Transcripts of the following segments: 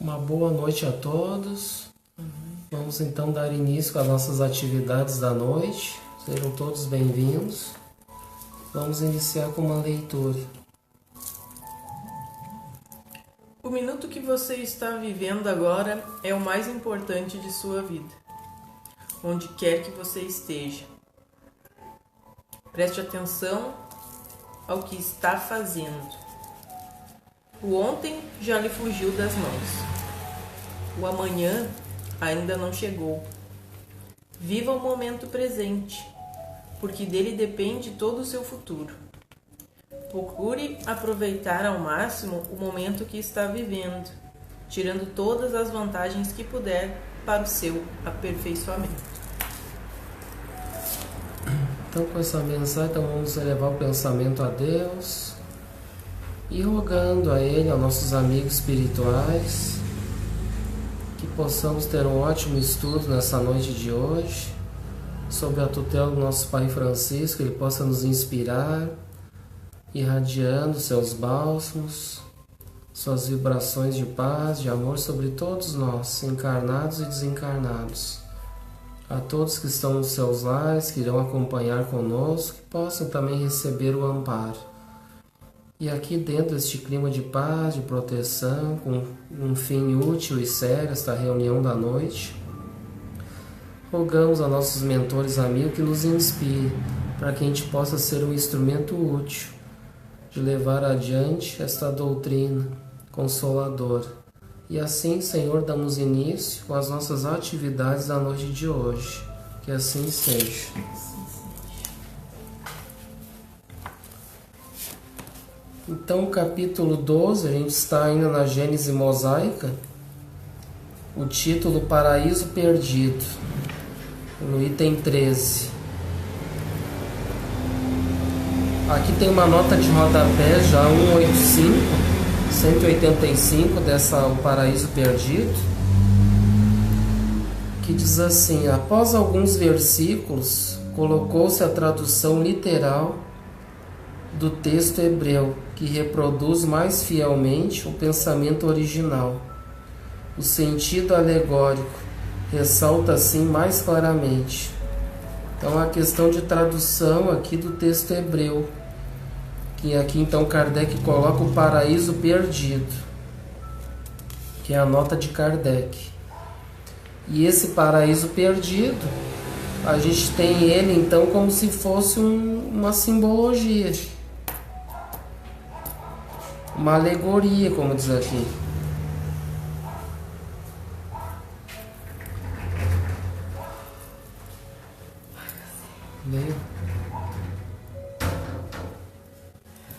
Uma boa noite a todos. Vamos então dar início às nossas atividades da noite. Sejam todos bem-vindos. Vamos iniciar com uma leitura. O minuto que você está vivendo agora é o mais importante de sua vida, onde quer que você esteja. Preste atenção ao que está fazendo. O ontem já lhe fugiu das mãos. O amanhã ainda não chegou. Viva o momento presente, porque dele depende todo o seu futuro. Procure aproveitar ao máximo o momento que está vivendo, tirando todas as vantagens que puder para o seu aperfeiçoamento. Então, com essa mensagem, vamos elevar o pensamento a Deus e rogando a Ele, aos nossos amigos espirituais, que possamos ter um ótimo estudo nessa noite de hoje, sob a tutela do nosso Pai Francisco, que Ele possa nos inspirar, irradiando seus bálsamos, suas vibrações de paz, de amor sobre todos nós, encarnados e desencarnados. A todos que estão nos seus lares, que irão acompanhar conosco, que possam também receber o amparo. E aqui dentro deste clima de paz, de proteção, com um fim útil e sério, esta reunião da noite, rogamos a nossos mentores amigos que nos inspirem, para que a gente possa ser um instrumento útil de levar adiante esta doutrina consoladora. E assim, Senhor, damos início com as nossas atividades da noite de hoje. Que assim seja. Então, capítulo 12, a gente está ainda na Gênese mosaica, o título Paraíso Perdido, no item 13. Aqui tem uma nota de rodapé, já 185 dessa O Paraíso Perdido, que diz assim: após alguns versículos, colocou-se a tradução literal do texto hebreu, que reproduz mais fielmente o pensamento original. O sentido alegórico ressalta assim mais claramente. Então, a questão de tradução aqui do texto hebreu, que aqui então Kardec coloca o paraíso perdido, que é a nota de Kardec. E esse paraíso perdido, a gente tem ele então como se fosse uma simbologia, uma alegoria, como diz aqui.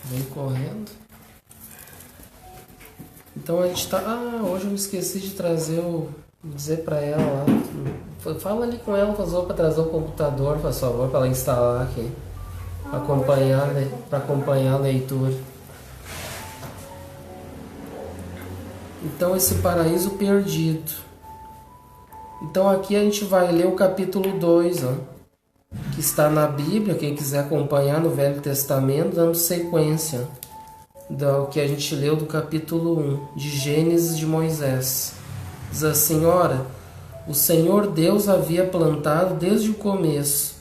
Vem correndo. Então a gente tá. Hoje eu me esqueci de trazer dizer pra ela lá. Fala ali com ela, para trazer o computador, por favor, para ela instalar aqui. Para acompanhar a leitura. Então, esse paraíso perdido. Então aqui a gente vai ler o capítulo 2, ó, que está na Bíblia, quem quiser acompanhar no Velho Testamento, dando sequência do que a gente leu do capítulo 1, de Gênesis de Moisés. Diz assim: ora, o Senhor Deus havia plantado desde o começo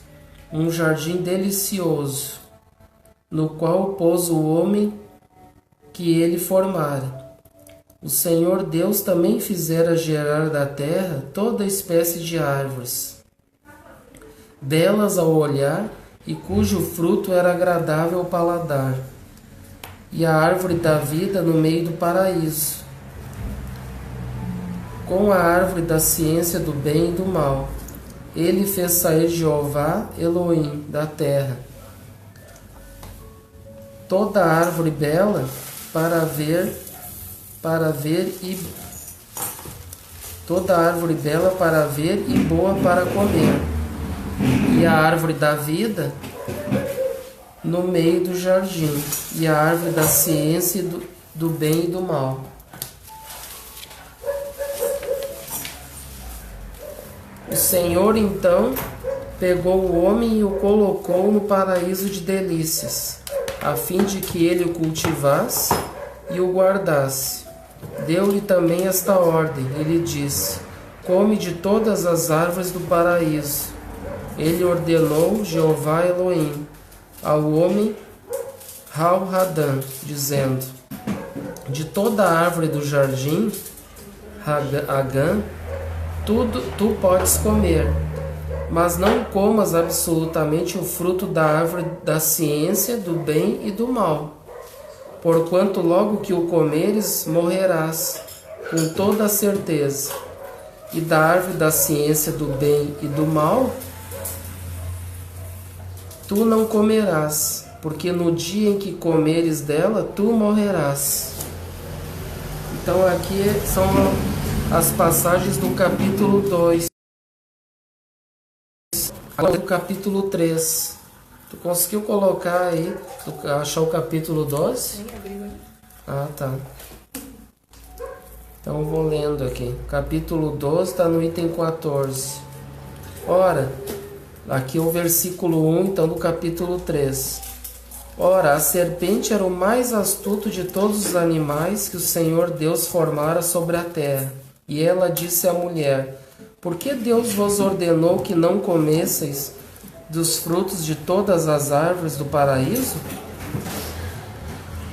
um jardim delicioso, no qual pôs o homem que ele formara. O Senhor Deus também fizera gerar da terra toda espécie de árvores, belas ao olhar e cujo fruto era agradável ao paladar, e a árvore da vida no meio do paraíso, com a árvore da ciência do bem e do mal. Ele fez sair Jeová Elohim da terra toda árvore bela para ver e toda árvore bela para ver e boa para comer, e a árvore da vida no meio do jardim, e a árvore da ciência do bem e do mal. O Senhor então pegou o homem e o colocou no paraíso de delícias, a fim de que ele o cultivasse e o guardasse. Deu-lhe também esta ordem, e lhe disse: come de todas as árvores do paraíso. Ele ordenou Jeová Elohim ao homem Hal-Hadã, dizendo: de toda a árvore do jardim, Agã, tu podes comer, mas não comas absolutamente o fruto da árvore da ciência do bem e do mal, porquanto logo que o comeres, morrerás, com toda a certeza. E da árvore da ciência do bem e do mal, tu não comerás, porque no dia em que comeres dela, tu morrerás. Então aqui são as passagens do capítulo 2. Agora o capítulo 3. Tu conseguiu colocar aí, achar o capítulo 12? Sim, abriu aí. Ah, tá. Então eu vou lendo aqui. Capítulo 12 está no item 14. Ora, aqui é o versículo 1, então, do capítulo 3. Ora, a serpente era o mais astuto de todos os animais que o Senhor Deus formara sobre a terra. E ela disse à mulher: por que Deus vos ordenou que não comesseis dos frutos de todas as árvores do paraíso?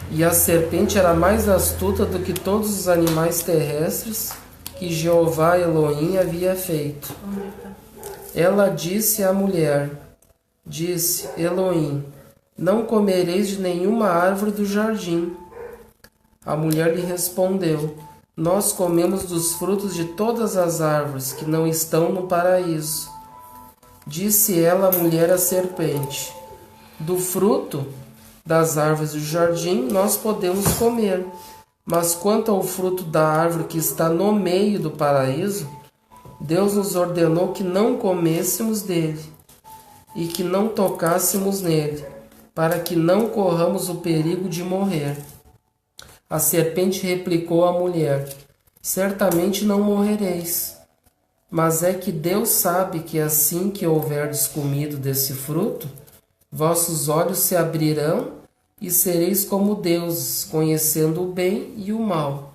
E a serpente era mais astuta do que todos os animais terrestres que Jeová Elohim havia feito. Ela disse à mulher, disse Elohim: não comereis de nenhuma árvore do jardim. A mulher lhe respondeu: nós comemos dos frutos de todas as árvores que não estão no paraíso. Disse ela à mulher à serpente: do fruto das árvores do jardim nós podemos comer, mas quanto ao fruto da árvore que está no meio do paraíso, Deus nos ordenou que não comêssemos dele e que não tocássemos nele, para que não corramos o perigo de morrer. A serpente replicou à mulher: certamente não morrereis, mas é que Deus sabe que assim que houverdes comido desse fruto, vossos olhos se abrirão e sereis como deuses, conhecendo o bem e o mal.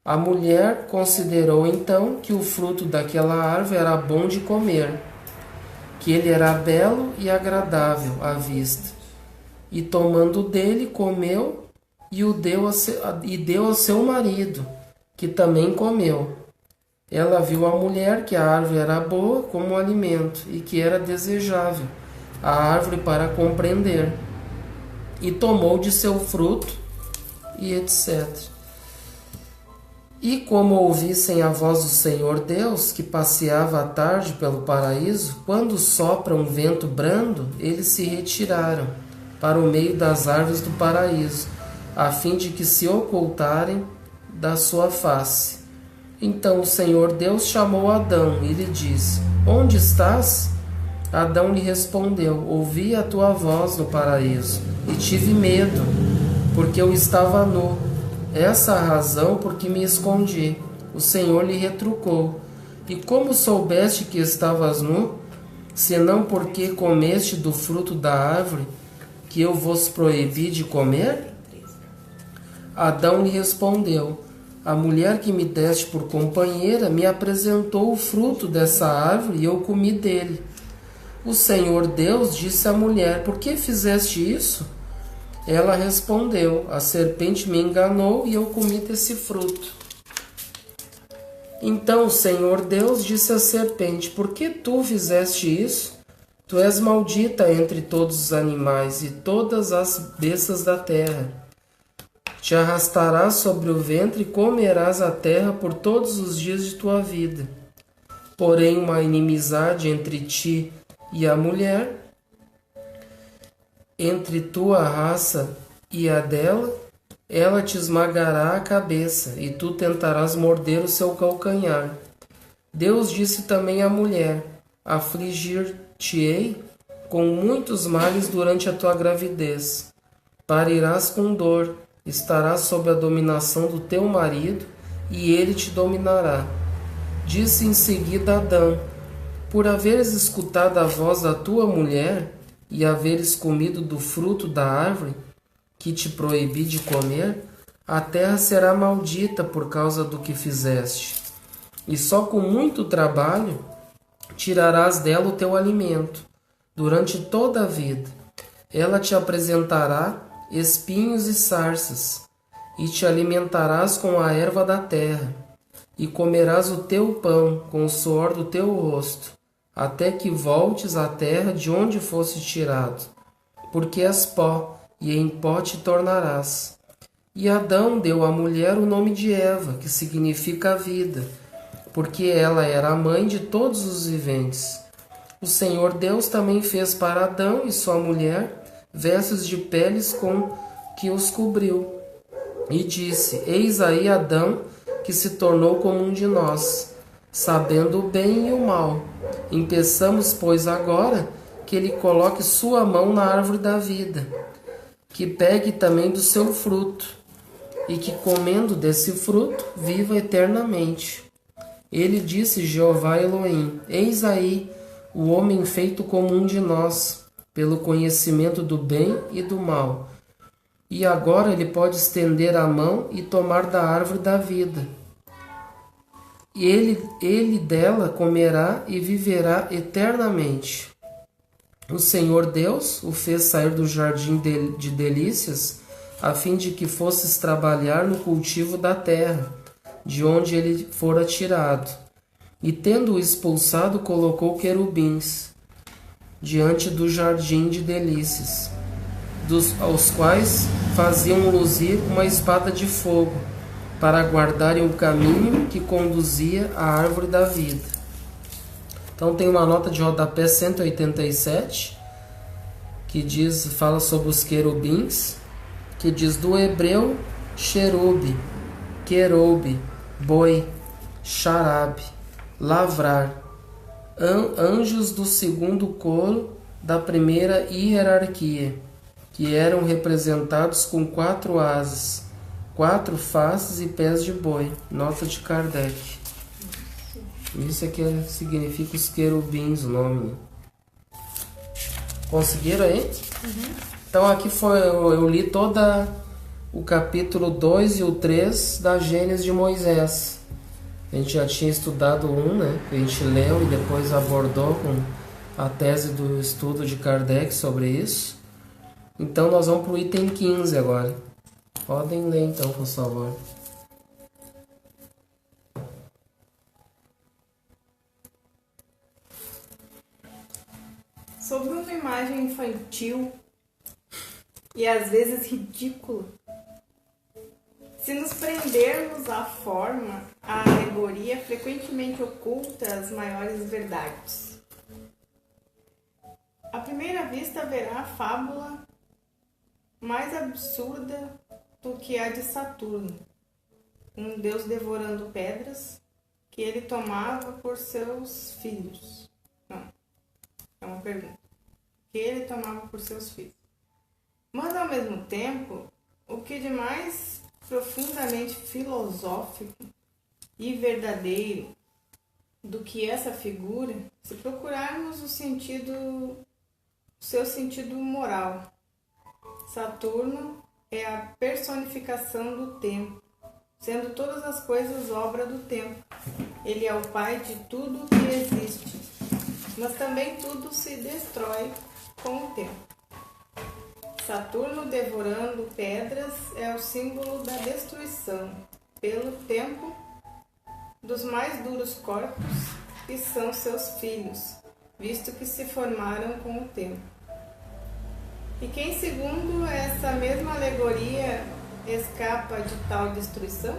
A mulher considerou então que o fruto daquela árvore era bom de comer, que ele era belo e agradável à vista. E tomando dele, comeu e deu ao seu marido, que também comeu. Ela viu a mulher que a árvore era boa como alimento e que era desejável a árvore para compreender, e tomou de seu fruto, e etc. E como ouvissem a voz do Senhor Deus, que passeava à tarde pelo paraíso, quando sopra um vento brando, eles se retiraram para o meio das árvores do paraíso, a fim de que se ocultarem da sua face. Então o Senhor Deus chamou Adão e lhe disse: onde estás? Adão lhe respondeu: ouvi a tua voz no paraíso e tive medo, porque eu estava nu. Essa é a razão por que me escondi. O Senhor lhe retrucou: e como soubeste que estavas nu, senão porque comeste do fruto da árvore que eu vos proibi de comer? Adão lhe respondeu: a mulher que me deste por companheira me apresentou o fruto dessa árvore e eu comi dele. O Senhor Deus disse à mulher: por que fizeste isso? Ela respondeu: a serpente me enganou e eu comi desse fruto. Então o Senhor Deus disse à serpente: por que tu fizeste isso? Tu és maldita entre todos os animais e todas as bestas da terra. Te arrastarás sobre o ventre e comerás a terra por todos os dias de tua vida. Porém, uma inimizade entre ti e a mulher, entre tua raça e a dela, ela te esmagará a cabeça, e tu tentarás morder o seu calcanhar. Deus disse também à mulher: afligir-te-ei com muitos males durante a tua gravidez. Parirás com dor, estarás sob a dominação do teu marido, e ele te dominará. Disse em seguida Adão: por haveres escutado a voz da tua mulher, e haveres comido do fruto da árvore que te proibi de comer, A terra será maldita por causa do que fizeste, e só com muito trabalho tirarás dela o teu alimento durante toda a vida. Ela te apresentará espinhos e sarças, e te alimentarás com a erva da terra, e comerás o teu pão com o suor do teu rosto, até que voltes à terra de onde fosse tirado, porque és pó, e em pó te tornarás. E Adão deu à mulher o nome de Eva, que significa vida, porque ela era a mãe de todos os viventes. O Senhor Deus também fez para Adão e sua mulher vestes de peles com que os cobriu. E disse: Eis aí Adão, que se tornou como um de nós, sabendo o bem e o mal. Impeçamos, pois, agora que ele coloque sua mão na árvore da vida, que pegue também do seu fruto, e que, comendo desse fruto, viva eternamente. Ele disse: Jeová Elohim, eis aí o homem feito como um de nós, pelo conhecimento do bem e do mal. E agora ele pode estender a mão e tomar da árvore da vida. E ele dela comerá e viverá eternamente. O Senhor Deus o fez sair do jardim de delícias, a fim de que fosses trabalhar no cultivo da terra, de onde ele fora tirado. E tendo-o expulsado, colocou querubins diante do jardim de delícias, aos quais faziam luzir uma espada de fogo, para guardarem o caminho que conduzia à árvore da vida. Então tem uma nota de rodapé 187, que fala sobre os querubins, que diz: do hebreu cherube, querube, boi, xarabe, lavrar, anjos do segundo coro da primeira hierarquia, que eram representados com 4 asas, 4 faces e pés de boi. Nota de Kardec. Isso aqui significa os querubins, o nome. Conseguiram aí? Uhum. Então aqui eu li toda o capítulo 2 e o 3 da Gênesis de Moisés. A gente já tinha estudado né? Que a gente leu e depois abordou com a tese do estudo de Kardec sobre isso. Então nós vamos para o item 15 agora. Podem ler então, por favor. Sobre uma imagem infantil e às vezes ridícula, se nos prendermos à forma, a alegoria frequentemente oculta as maiores verdades. À primeira vista haverá a fábula mais absurda do que a de Saturno, um deus devorando pedras que ele tomava por seus filhos. Não, é uma pergunta. Que ele tomava por seus filhos. Mas ao mesmo tempo, o que de mais profundamente filosófico e verdadeiro do que essa figura, se procurarmos o seu sentido moral. Saturno é a personificação do tempo, sendo todas as coisas obra do tempo. Ele é o pai de tudo que existe, mas também tudo se destrói com o tempo. Saturno devorando pedras é o símbolo da destruição, pelo tempo, dos mais duros corpos, que são seus filhos, visto que se formaram com o tempo. E quem, segundo essa mesma alegoria, escapa de tal destruição?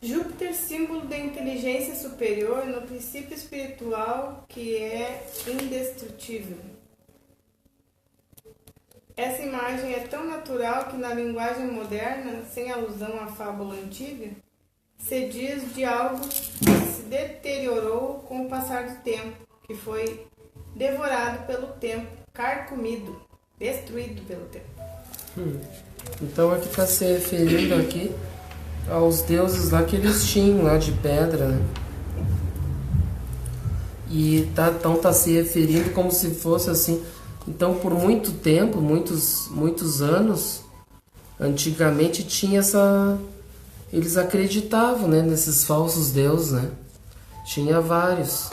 Júpiter, símbolo da inteligência superior no princípio espiritual que é indestrutível. Essa imagem é tão natural que na linguagem moderna, sem alusão à fábula antiga, se diz de algo que se deteriorou com o passar do tempo, que foi devorado pelo tempo, carcomido, destruído pelo tempo. Então aqui está se referindo aqui aos deuses lá que eles tinham, lá de pedra, né? E então tá se referindo como se fosse assim. Então por muito tempo, muitos anos, antigamente tinha eles acreditavam, né, nesses falsos deuses, né? Tinha vários.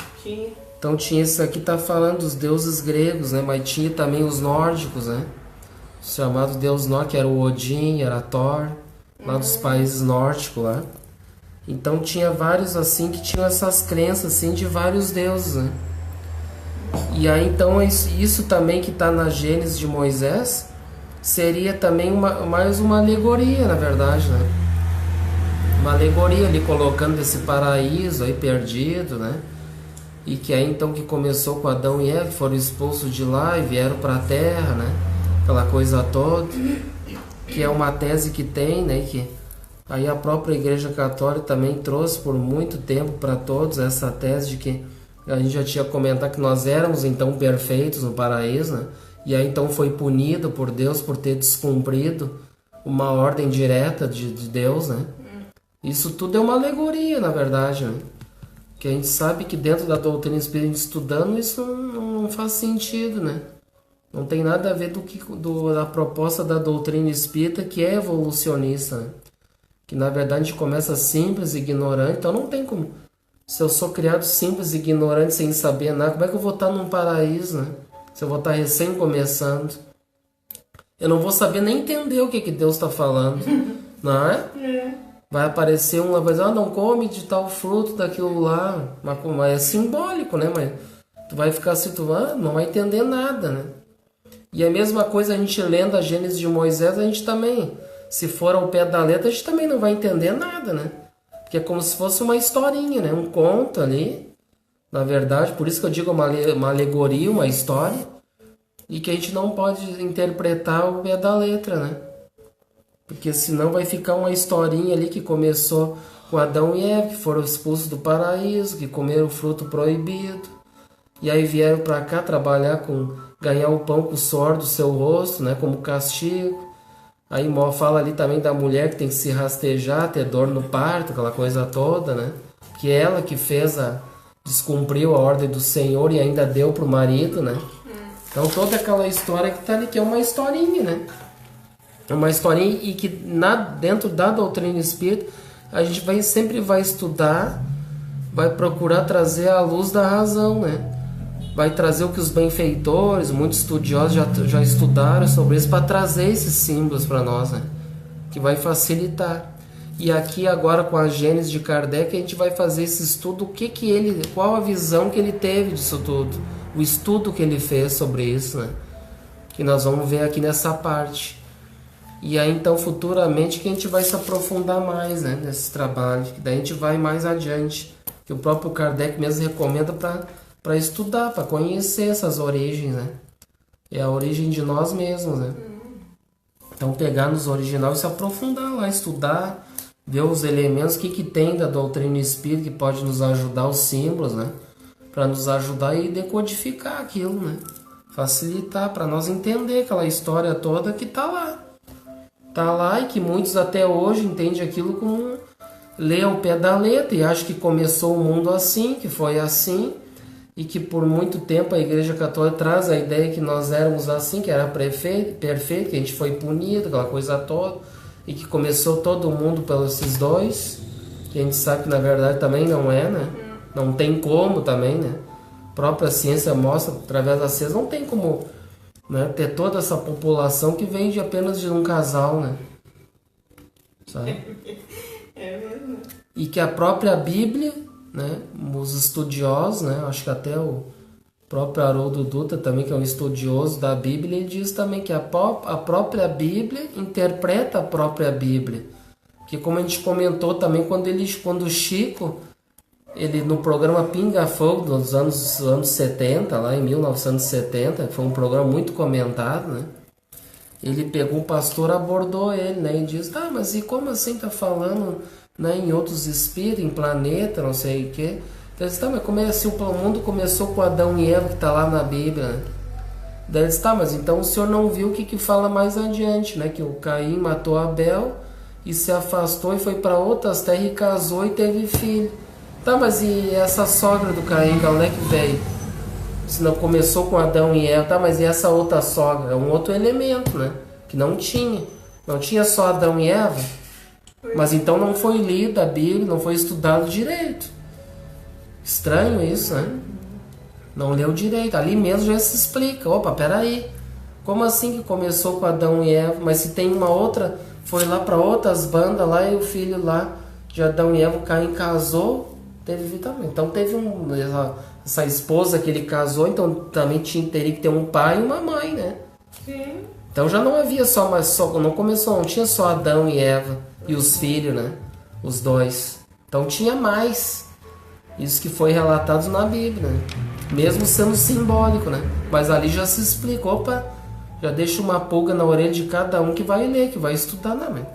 Então tinha esse aqui, tá falando dos deuses gregos, né? Mas tinha também os nórdicos, né? Os chamados deuses nórdicos, que era o Odin, era Thor, lá dos países nórdicos lá. Então tinha vários assim que tinham essas crenças assim de vários deuses, né? E aí então isso também que está na Gênesis de Moisés seria também mais uma alegoria, na verdade, né? Uma alegoria ali colocando esse paraíso aí perdido, né? E que aí então que começou com Adão e Eva, foram expulsos de lá e vieram para a Terra, né? Aquela coisa toda, que é uma tese que tem, né? Que aí a própria Igreja Católica também trouxe por muito tempo para todos essa tese de que a gente já tinha comentado que nós éramos então perfeitos no paraíso, né? E aí então foi punido por Deus por ter descumprido uma ordem direta de Deus, né? Isso tudo é uma alegoria, na verdade, né? Que a gente sabe que dentro da doutrina espírita, estudando, isso não faz sentido, né? Não tem nada a ver da proposta da doutrina espírita, que é evolucionista, né? Que na verdade a gente começa simples e ignorante, então não tem como. Se eu sou criado simples e ignorante, sem saber nada, como é que eu vou estar num paraíso, né? Se eu vou estar recém começando, eu não vou saber nem entender o que Deus está falando, não é? Vai aparecer um lá, vai dizer, não come de tal fruto daquilo lá, mas é simbólico, né? Mas tu vai ficar assim, não vai entender nada, né? E a mesma coisa a gente lendo a Gênesis de Moisés, a gente também, se for ao pé da letra, a gente também não vai entender nada, né? Porque é como se fosse uma historinha, né? Um conto ali, na verdade, por isso que eu digo uma alegoria, uma história, e que a gente não pode interpretar ao pé da letra, né? Porque senão vai ficar uma historinha ali que começou com Adão e Eva, que foram expulsos do paraíso, que comeram o fruto proibido, e aí vieram para cá trabalhar ganhar o pão com o suor do seu rosto, né? Como castigo. Aí fala ali também da mulher que tem que se rastejar, ter dor no parto, aquela coisa toda, né? Que é ela que descumpriu a ordem do Senhor e ainda deu pro marido, né? Então toda aquela história que tá ali, que é uma historinha, né? É uma historinha e que dentro da doutrina espírita a gente sempre vai estudar, vai procurar trazer a luz da razão, né? Vai trazer o que os benfeitores, muitos estudiosos já estudaram sobre isso, para trazer esses símbolos para nós, né? Que vai facilitar. E aqui agora com a Gênesis de Kardec a gente vai fazer esse estudo, qual a visão que ele teve disso tudo, o estudo que ele fez sobre isso, né? Que nós vamos ver aqui nessa parte. E aí então futuramente que a gente vai se aprofundar mais, né, nesse trabalho, que daí a gente vai mais adiante, que o próprio Kardec mesmo recomenda para estudar, para conhecer essas origens, né? É a origem de nós mesmos, né? Então pegar nos originais e se aprofundar lá, estudar, ver os elementos, o que tem da doutrina espírita que pode nos ajudar, os símbolos, né? Para nos ajudar e decodificar aquilo, né? Facilitar, para nós entender aquela história toda que tá lá. Tá lá e que muitos até hoje entendem aquilo como lê ao pé da letra e acham que começou o mundo assim, que foi assim, e que por muito tempo a Igreja Católica traz a ideia que nós éramos assim, que era perfeito, que a gente foi punido, aquela coisa toda, e que começou todo mundo pelos esses dois, que a gente sabe que na verdade também não é, né? Não tem como também, né? A própria ciência mostra, através da ciência, não tem como, né, ter toda essa população que vem apenas de um casal, né? Sabe? É mesmo. E que a própria Bíblia, né, os estudiosos, né, acho que até o próprio Haroldo Dutra também, que é um estudioso da Bíblia, ele diz também que a própria Bíblia interpreta a própria Bíblia. Que como a gente comentou também, quando o Chico, ele no programa Pinga Fogo dos anos 70, lá em 1970, que foi um programa muito comentado, né? Ele pegou, um pastor abordou ele, né? E disse, mas e como assim tá falando, né, em outros espíritos, em planeta, não sei o quê? Então ele disse, mas como é assim, o mundo começou com Adão e Eva, que tá lá na Bíblia, né? Daí ele disse, mas então o senhor não viu o que fala mais adiante, né? Que o Caim matou Abel e se afastou e foi para outras terras e casou e teve filho. Mas e essa sogra do Caim, de onde é que veio? Se não começou com Adão e Eva, mas e essa outra sogra? É um outro elemento, né? Que não tinha. Não tinha só Adão e Eva, mas então não foi lida a Bíblia, não foi estudado direito. Estranho isso, né? Não leu direito. Ali mesmo já se explica. Opa, peraí. Como assim que começou com Adão e Eva? Mas se tem uma outra, foi lá para outras bandas lá e o filho lá de Adão e Eva, Caim casou, teve também. Então teve essa esposa que ele casou, então também teria que ter um pai e uma mãe, né? Sim. Então já não havia não tinha só Adão e Eva e os filhos, né? Os dois. Então tinha mais. Isso que foi relatado na Bíblia, né? Mesmo sendo simbólico, né? Mas ali já se explica, opa, já deixa uma pulga na orelha de cada um que vai ler, que vai estudar, né?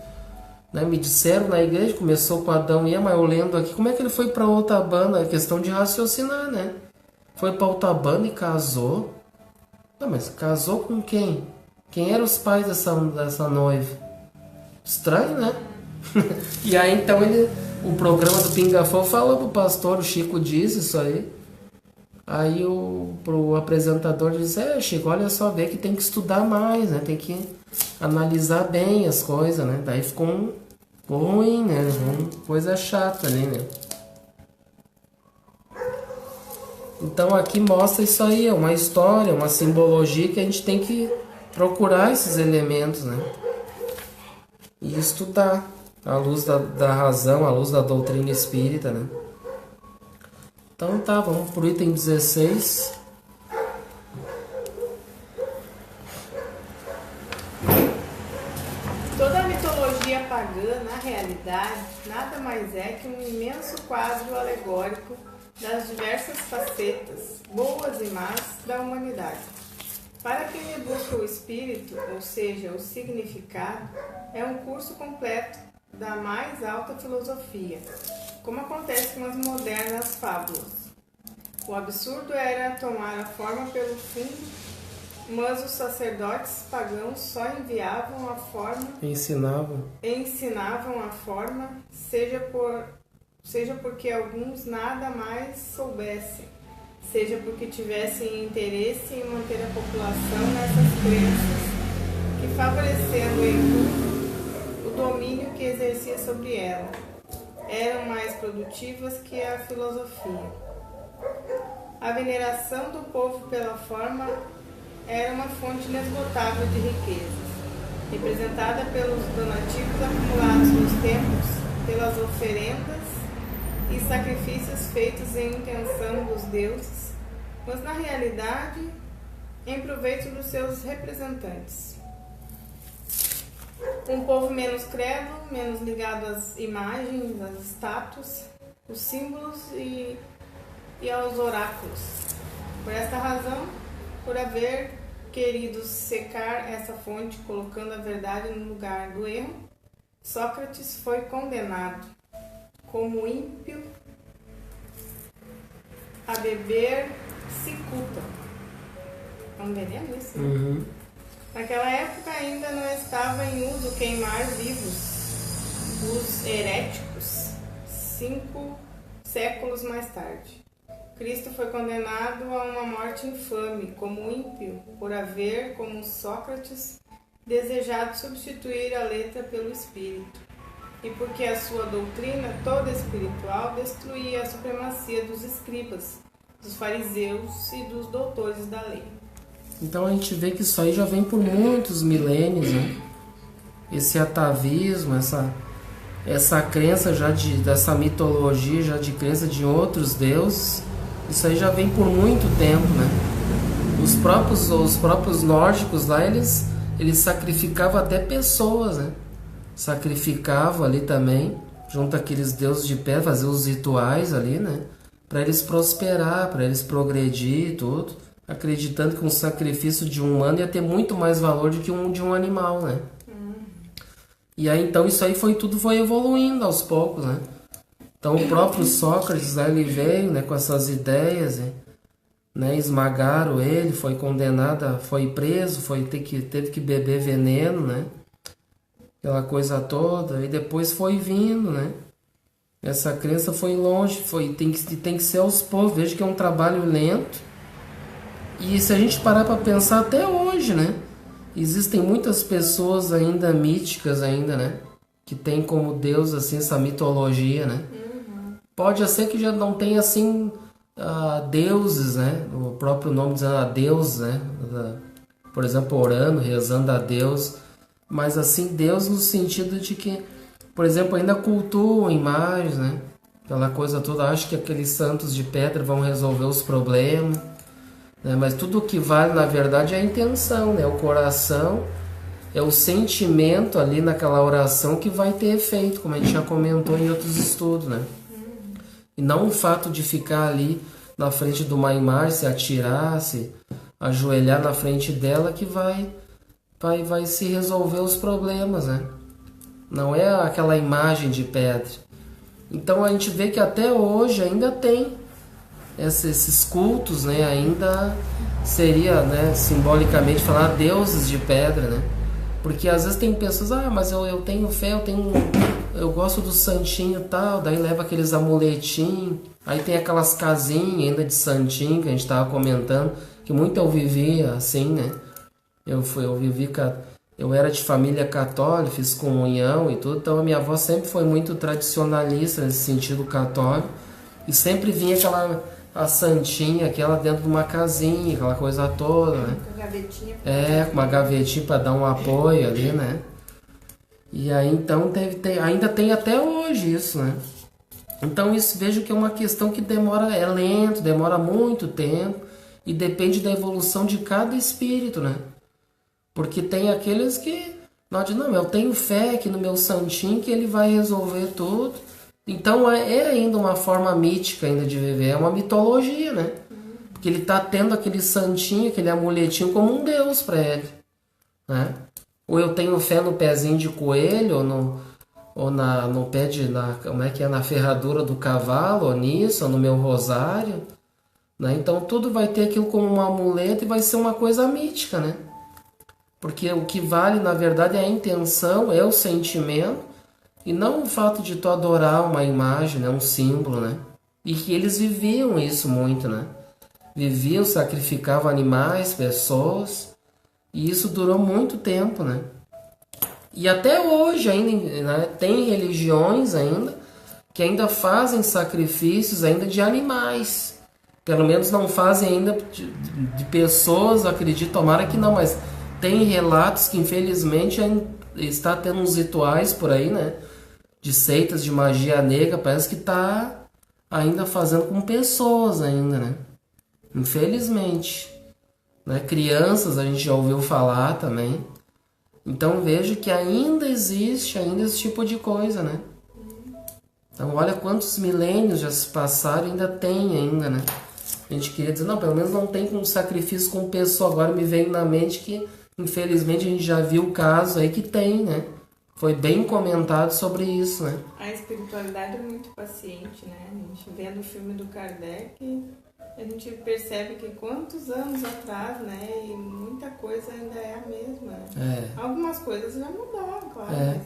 Me disseram na igreja, começou com Adão e Eva, mas eu lendo aqui, como é que ele foi para outra banda? É questão de raciocinar, né? Foi para outra banda e casou. Não, mas casou com quem? Quem eram os pais dessa noiva? Estranho, né? E aí então o programa do Pinga Fogo falou pro pastor, o Chico disse isso aí. Aí pro apresentador disse, Chico, olha só, vê que tem que estudar mais, né? Tem que analisar bem as coisas, né? Daí ficou ruim, né? Coisa chata ali, né? Então aqui mostra isso aí, é uma história, uma simbologia que a gente tem que procurar esses elementos, né? E estudar à luz da razão, à luz da doutrina espírita, né? Então tá, vamos pro item 16. Toda a mitologia pagã, na realidade, nada mais é que um imenso quadro alegórico das diversas facetas, boas e más, da humanidade. Para quem lhe busca o espírito, ou seja, o significado, é um curso completo da mais alta filosofia, como acontece com as modernas fábulas. O absurdo era tomar a forma pelo fundo, mas os sacerdotes pagãos só enviavam a forma, ensinavam a forma, seja porque alguns nada mais soubessem, seja porque tivessem interesse em manter a população nessas crenças, que favorecendo em tudo o domínio que exercia sobre ela, eram mais produtivas que a filosofia. A veneração do povo pela forma era uma fonte inesgotável de riquezas, representada pelos donativos acumulados nos templos, pelas oferendas e sacrifícios feitos em intenção dos deuses, mas na realidade em proveito dos seus representantes. Um povo menos crédulo, menos ligado às imagens, às estátuas, os símbolos e aos oráculos. Por esta razão, por haver querido secar essa fonte, colocando a verdade no lugar do erro, Sócrates foi condenado, como ímpio, a beber cicuta. É um veneno isso, né? Uhum. Naquela época ainda não estava em uso queimar vivos os heréticos, 5 séculos mais tarde. Cristo foi condenado a uma morte infame como ímpio, por haver, como Sócrates, desejado substituir a letra pelo espírito, e porque a sua doutrina toda espiritual destruía a supremacia dos escribas, dos fariseus e dos doutores da lei. Então a gente vê que isso aí já vem por muitos milênios, né? Esse atavismo, essa crença já dessa mitologia, já de crença de outros deuses, isso aí já vem por muito tempo, né? Os próprios nórdicos lá, eles sacrificavam até pessoas, né? Sacrificavam ali também, junto àqueles deuses de pedra, faziam os rituais ali, né? Para eles prosperar, para eles progredir e tudo, acreditando que um sacrifício de um humano ia ter muito mais valor do que de um animal, né? E aí então isso aí foi evoluindo aos poucos, né? Então o próprio Sócrates, né, ele veio, né, com essas ideias, né, esmagaram ele, foi condenado, foi preso, teve que beber veneno, né? Aquela coisa toda, e depois foi vindo, né? Essa crença foi longe, tem que ser aos poucos. Veja que é um trabalho lento. E se a gente parar para pensar até hoje, né? existem muitas pessoas ainda míticas ainda, né? Que tem como Deus, assim, essa mitologia, né? Pode ser que já não tenha, assim, deuses, né? O próprio nome dizendo a Deus, né? Por exemplo, orando, rezando a Deus. Mas, assim, Deus no sentido de que, por exemplo, ainda cultuam imagens, né? Aquela coisa toda. Acho que aqueles santos de pedra vão resolver os problemas, né? Mas tudo o que vale, na verdade, é a intenção, né? O coração, é o sentimento ali naquela oração que vai ter efeito, como a gente já comentou em outros estudos, né? E não o fato de ficar ali na frente de uma imagem, se atirar, se ajoelhar na frente dela que vai se resolver os problemas, né? Não é aquela imagem de pedra. Então a gente vê que até hoje ainda tem esses cultos, né? Ainda seria, né, simbolicamente falar deuses de pedra, né? Porque às vezes tem pessoas, mas eu tenho fé, eu gosto do santinho e tal, daí leva aqueles amuletinhos, aí tem aquelas casinhas ainda de santinho que a gente estava comentando, que muito eu vivia assim, né? Eu era de família católica, fiz comunhão e tudo, então a minha avó sempre foi muito tradicionalista nesse sentido católico, e sempre vinha a santinha, aquela dentro de uma casinha, aquela coisa toda, né? Com gavetinha. Com uma gavetinha para dar um apoio ali, né? E aí então ainda tem até hoje isso, né? Então isso vejo que é uma questão que é lento, demora muito tempo e depende da evolução de cada espírito, né? Porque tem aqueles que não, eu tenho fé aqui no meu santinho que ele vai resolver tudo. Então é ainda uma forma mítica ainda de viver, é uma mitologia, né? Porque ele está tendo aquele santinho, aquele amuletinho como um deus para ele, né? Ou eu tenho fé no pezinho de coelho, ou no pé como é que é, na ferradura do cavalo, ou nisso, ou no meu rosário, né? Então tudo vai ter aquilo como um amuleto e vai ser uma coisa mítica, né? Porque o que vale, na verdade, é a intenção, é o sentimento, e não o fato de tu adorar uma imagem, né? Um símbolo, né? E que eles viviam isso muito, né? Viviam, sacrificavam animais, pessoas, e isso durou muito tempo, né? E até hoje ainda, né, tem religiões ainda que ainda fazem sacrifícios ainda de animais. Pelo menos não fazem ainda de pessoas, acredito, tomara que não, mas tem relatos que infelizmente está tendo uns rituais por aí, né? De seitas de magia negra, parece que está ainda fazendo com pessoas ainda, né? Infelizmente, né? Crianças a gente já ouviu falar também. Então vejo que ainda existe esse tipo de coisa, né? Então olha quantos milênios já se passaram e ainda tem ainda, né? A gente queria dizer, não, pelo menos não tem com sacrifício com pessoa. Agora me veio na mente que infelizmente a gente já viu o caso aí que tem, né? Foi bem comentado sobre isso, né? A espiritualidade é muito paciente, né? A gente vendo o filme do Kardec, a gente percebe que quantos anos atrás, né? E muita coisa ainda é a mesma. Né? Algumas coisas já mudaram, claro.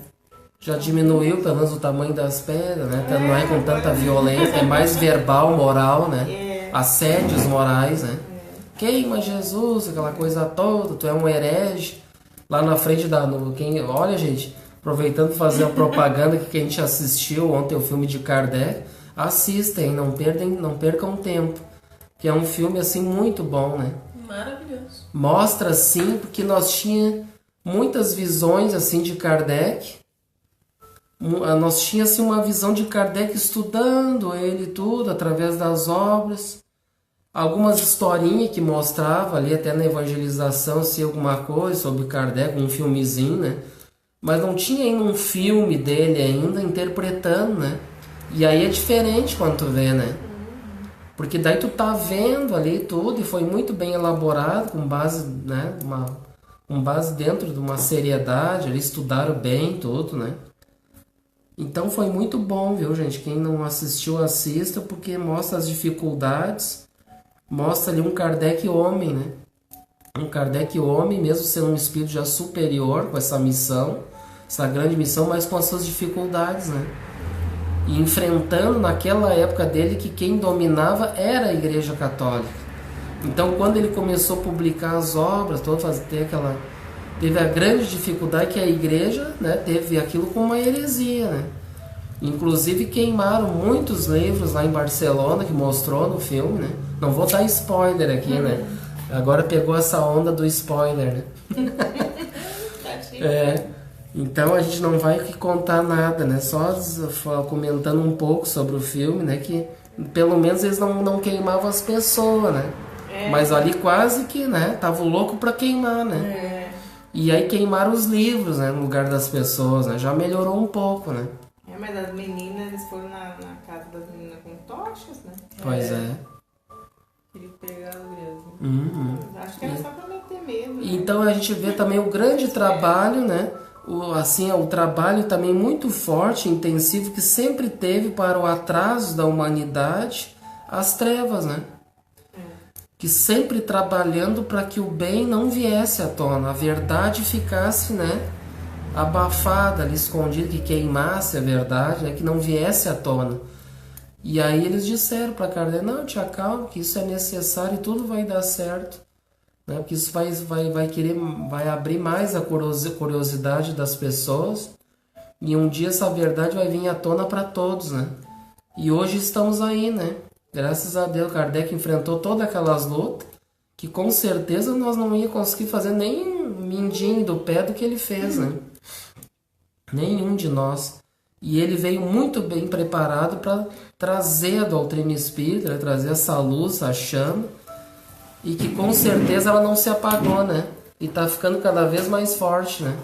Já diminuiu pelo menos o tamanho das pedras, né? Então, não é com tanta violência, é mais verbal, moral, né? Assédios morais, né? Queima Jesus, aquela coisa toda, tu é um herege. Lá na frente olha, gente, aproveitando para fazer a propaganda que a gente assistiu ontem o filme de Kardec, assistem, não percam tempo, que é um filme assim muito bom, né? Maravilhoso. Mostra assim, porque nós tinha muitas visões assim de Kardec, nós tinha assim uma visão de Kardec estudando ele tudo através das obras, algumas historinhas que mostrava ali até na evangelização se alguma coisa sobre Kardec, um filmezinho, né? Mas não tinha ainda um filme dele ainda interpretando, né? E aí é diferente quando tu vê, né? Porque daí tu tá vendo ali tudo e foi muito bem elaborado, com base, né? Com base dentro de uma seriedade, eles estudaram bem tudo, né? Então foi muito bom, viu, gente? Quem não assistiu, assista, porque mostra as dificuldades, mostra ali um Kardec homem, né? Um Kardec homem, mesmo sendo um espírito já superior com essa missão, essa grande missão, mas com as suas dificuldades, né? E enfrentando naquela época dele que quem dominava era a Igreja Católica. Então quando ele começou a publicar as obras, ter teve a grande dificuldade que a igreja, né, teve aquilo como uma heresia, né? Inclusive queimaram muitos livros lá em Barcelona, que mostrou no filme, né? Não vou dar spoiler aqui, né? Agora pegou essa onda do spoiler, né? Então a gente não vai contar nada, né? Só comentando um pouco sobre o filme, né? Que pelo menos eles não queimavam as pessoas, né? Mas ali quase que, né? Tava louco pra queimar, né? E aí queimaram os livros, né? No lugar das pessoas, né? Já melhorou um pouco, né? Mas as meninas, eles foram na casa das meninas com tochas, né? Pois Queria pegar o mesmo. Acho que era só pra meter medo. Né? Então a gente vê também o grande trabalho, né? O trabalho também muito forte, intensivo, que sempre teve para o atraso da humanidade, as trevas, né? Que sempre trabalhando para que o bem não viesse à tona, a verdade ficasse, né? Abafada, ali escondida, que queimasse a verdade, né? Que não viesse à tona. E aí eles disseram para Kardec, não, te acalma, que isso é necessário e tudo vai dar certo, né? Porque isso vai abrir mais a curiosidade das pessoas e um dia essa verdade vai vir à tona para todos, né? E hoje estamos aí, né? Graças a Deus, Kardec enfrentou todas aquelas lutas que com certeza nós não ia conseguir fazer nem um mindinho do pé do que ele fez, né? Nenhum de nós. E ele veio muito bem preparado para trazer a doutrina espírita, trazer essa luz, essa chama, e que com certeza ela não se apagou, né? E está ficando cada vez mais forte, né?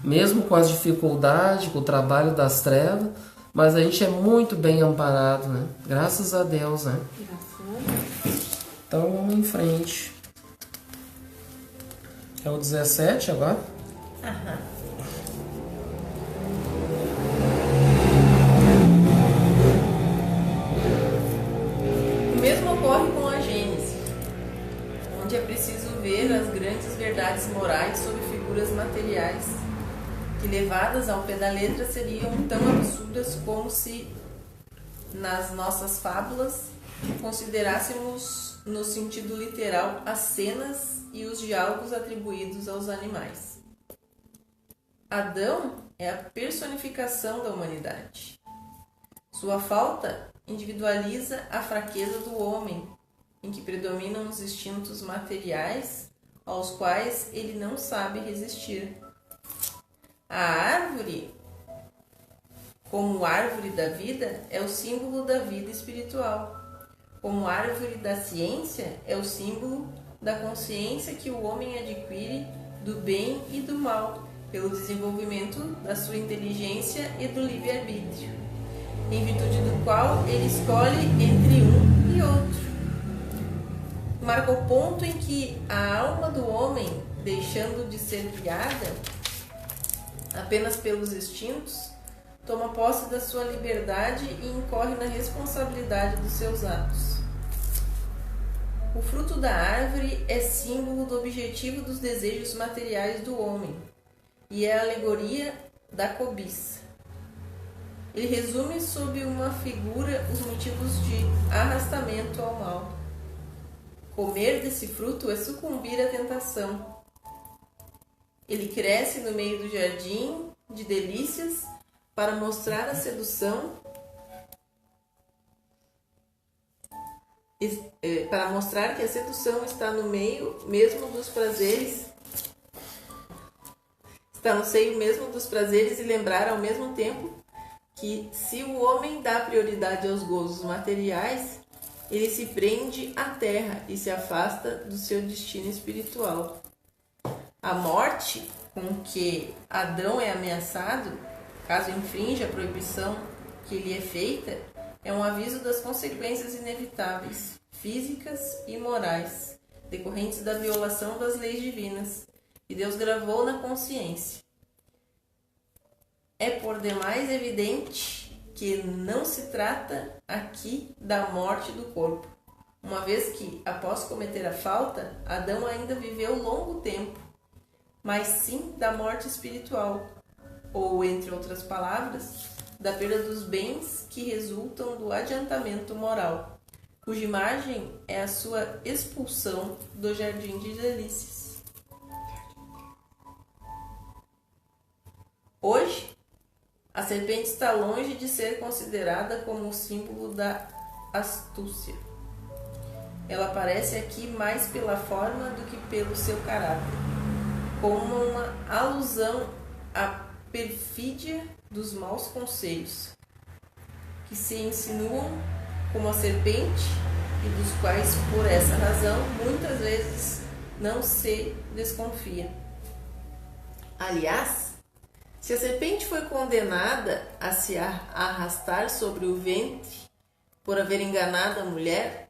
Mesmo com as dificuldades, com o trabalho das trevas, mas a gente é muito bem amparado, né? Graças a Deus, né? Então vamos em frente. É o 17 agora? O mesmo ocorre com a Gênese, onde é preciso ver as grandes verdades morais sobre figuras materiais, que levadas ao pé da letra seriam tão absurdas como se, nas nossas fábulas, considerássemos no sentido literal as cenas e os diálogos atribuídos aos animais. Adão é a personificação da humanidade. Sua falta individualiza a fraqueza do homem, em que predominam os instintos materiais aos quais ele não sabe resistir. A árvore, como árvore da vida, é o símbolo da vida espiritual. Como árvore da ciência, é o símbolo da consciência que o homem adquire do bem e do mal, pelo desenvolvimento da sua inteligência e do livre-arbítrio, em virtude do qual ele escolhe entre um e outro. Marca o ponto em que a alma do homem, deixando de ser guiada apenas pelos instintos, toma posse da sua liberdade e incorre na responsabilidade dos seus atos. O fruto da árvore é símbolo do objetivo dos desejos materiais do homem e é a alegoria da cobiça. Ele resume sob uma figura os motivos de arrastamento ao mal. Comer desse fruto é sucumbir à tentação. Ele cresce no meio do jardim de delícias para mostrar a sedução, para mostrar que a sedução está no meio mesmo dos prazeres, está no seio mesmo dos prazeres, e lembrar ao mesmo tempo que, se o homem dá prioridade aos gozos materiais, ele se prende à terra e se afasta do seu destino espiritual. A morte com que Adão é ameaçado, caso infrinja a proibição que lhe é feita, é um aviso das consequências inevitáveis, físicas e morais, decorrentes da violação das leis divinas, que Deus gravou na consciência. É por demais evidente que não se trata aqui da morte do corpo, uma vez que, após cometer a falta, Adão ainda viveu longo tempo, mas sim da morte espiritual, ou, entre outras palavras, da perda dos bens que resultam do adiantamento moral, cuja imagem é a sua expulsão do jardim de delícias. A serpente está longe de ser considerada como o símbolo da astúcia. Ela aparece aqui mais pela forma do que pelo seu caráter, como uma alusão à perfídia dos maus conselhos, que se insinuam como a serpente e dos quais, por essa razão, muitas vezes não se desconfia. Aliás, se a serpente foi condenada a se arrastar sobre o ventre por haver enganado a mulher,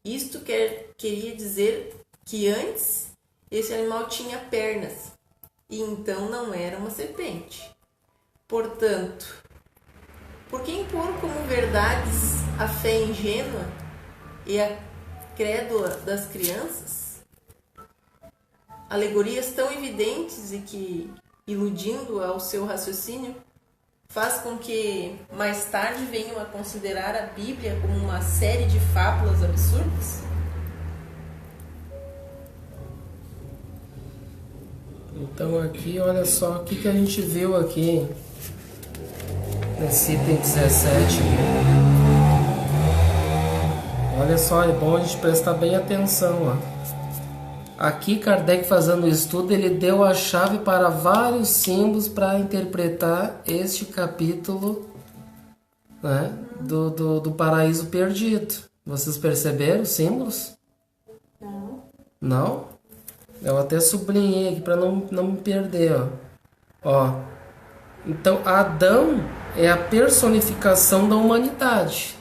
isto queria dizer que antes esse animal tinha pernas e então não era uma serpente. Portanto, por que impor como verdades a fé ingênua e a crédula das crianças? Alegorias tão evidentes e que, iludindo ao seu raciocínio, faz com que mais tarde venham a considerar a Bíblia como uma série de fábulas absurdas? Então aqui, olha só o que a gente viu aqui nesse item 17. Olha só, é bom a gente prestar bem atenção, ó. Aqui Kardec, fazendo o estudo, ele deu a chave para vários símbolos para interpretar este capítulo, né, do Paraíso Perdido. Vocês perceberam os símbolos? Não. Não? Eu até sublinhei aqui para não me perder, ó. Então, Adão é a personificação da humanidade.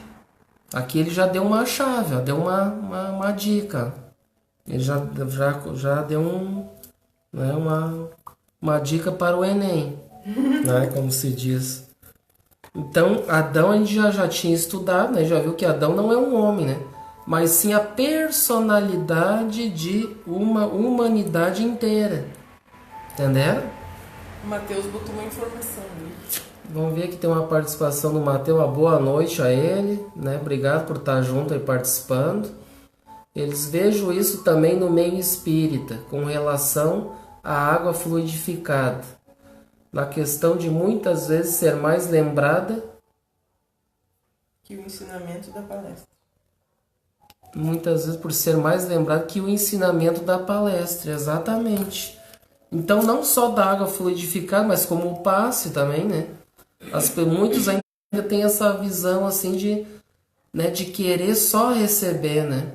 Aqui ele já deu uma chave, ó, deu uma dica. Ele já deu né, uma dica para o Enem, né, como se diz. Então, Adão a gente já tinha estudado, né, já viu que Adão não é um homem, né, mas sim a personalidade de uma humanidade inteira. Entenderam? O Mateus botou uma informação ali. Vamos ver que tem uma participação do Mateus. Uma boa noite a ele, né? Obrigado por estar junto e participando. Eles vejam isso também no meio espírita, com relação à água fluidificada. Na questão de muitas vezes ser mais lembrada que o ensinamento da palestra. Muitas vezes por ser mais lembrado que o ensinamento da palestra, exatamente. Então não só da água fluidificada, mas como o passe também, né? Muitos ainda têm essa visão assim de querer só receber, né?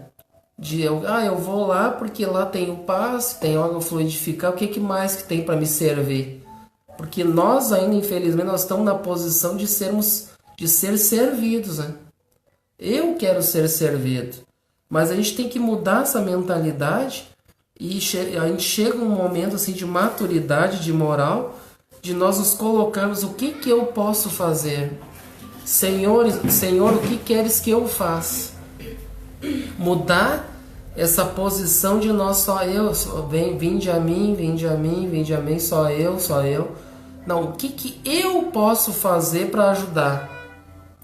Eu vou lá porque lá tem o passe, tem água fluidificada, o que mais que tem para me servir? Porque nós ainda, infelizmente, nós estamos na posição de ser servidos, né? Eu quero ser servido, mas a gente tem que mudar essa mentalidade e a gente chega um momento assim de maturidade, de moral, de nós nos colocarmos: o que eu posso fazer? Senhor, o que queres que eu faça? Mudar essa posição de nós, só eu, vinde a mim, só eu. Não, o que eu posso fazer para ajudar?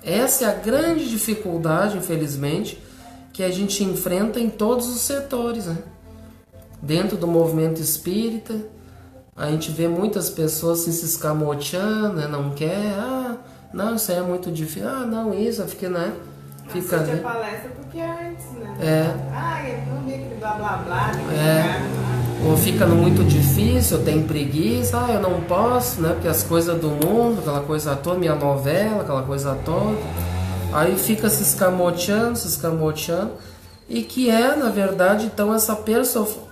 Essa é a grande dificuldade, infelizmente, que a gente enfrenta em todos os setores, né? Dentro do movimento espírita, a gente vê muitas pessoas assim, se escamoteando, né? Não quer, não, isso aí é muito difícil, não, isso, fica, né? Fica assiste ali. a palestra porque é antes, né? Ele não vê aquele blá blá blá. Ou fica no muito difícil, eu tenho preguiça, eu não posso, né? Porque as coisas do mundo, aquela coisa toda, minha novela, aquela coisa toda. Aí fica se escamoteando, e que é, na verdade, então, essa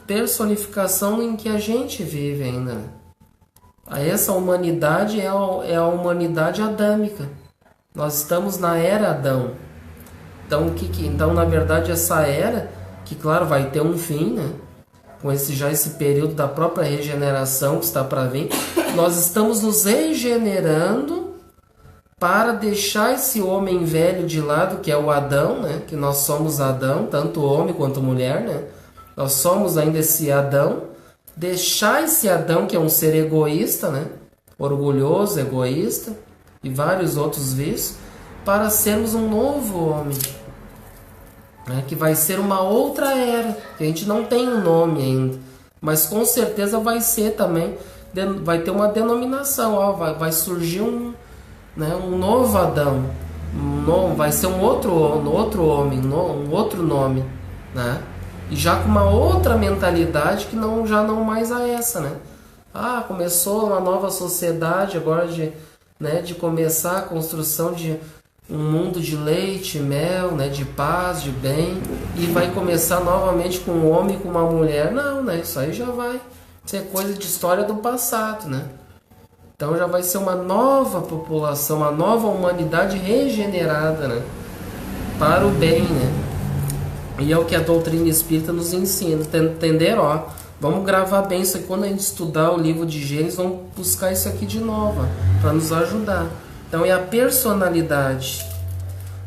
personificação em que a gente vive ainda. Essa humanidade é a humanidade adâmica. Nós estamos na era Adão. Então, na verdade, essa era, que claro, vai ter um fim, né? Com esse período da própria regeneração que está para vir, nós estamos nos regenerando para deixar esse homem velho de lado, que é o Adão, né? Que nós somos Adão, tanto homem quanto mulher, né? Nós somos ainda esse Adão. Deixar esse Adão, que é um ser egoísta, né? Orgulhoso, egoísta e vários outros vícios, para sermos um novo homem, né? Que vai ser uma outra era, que a gente não tem um nome ainda, mas com certeza vai ser também, vai ter uma denominação, vai surgir né? Um novo Adão, vai ser um outro homem, um outro nome, né? E já com uma outra mentalidade que já não mais a essa, né? Começou uma nova sociedade agora de começar a construção de um mundo de leite, mel, né? De paz, de bem, e vai começar novamente com um homem e com uma mulher. Não, né? Isso aí já vai ser coisa de história do passado, né? Então já vai ser uma nova população, uma nova humanidade regenerada, né? Para o bem, né? E é o que a doutrina espírita nos ensina. Entenderam? Vamos gravar bem isso aqui. Quando a gente estudar o livro de Gênesis, vamos buscar isso aqui de novo, para nos ajudar. Então é a personalidade,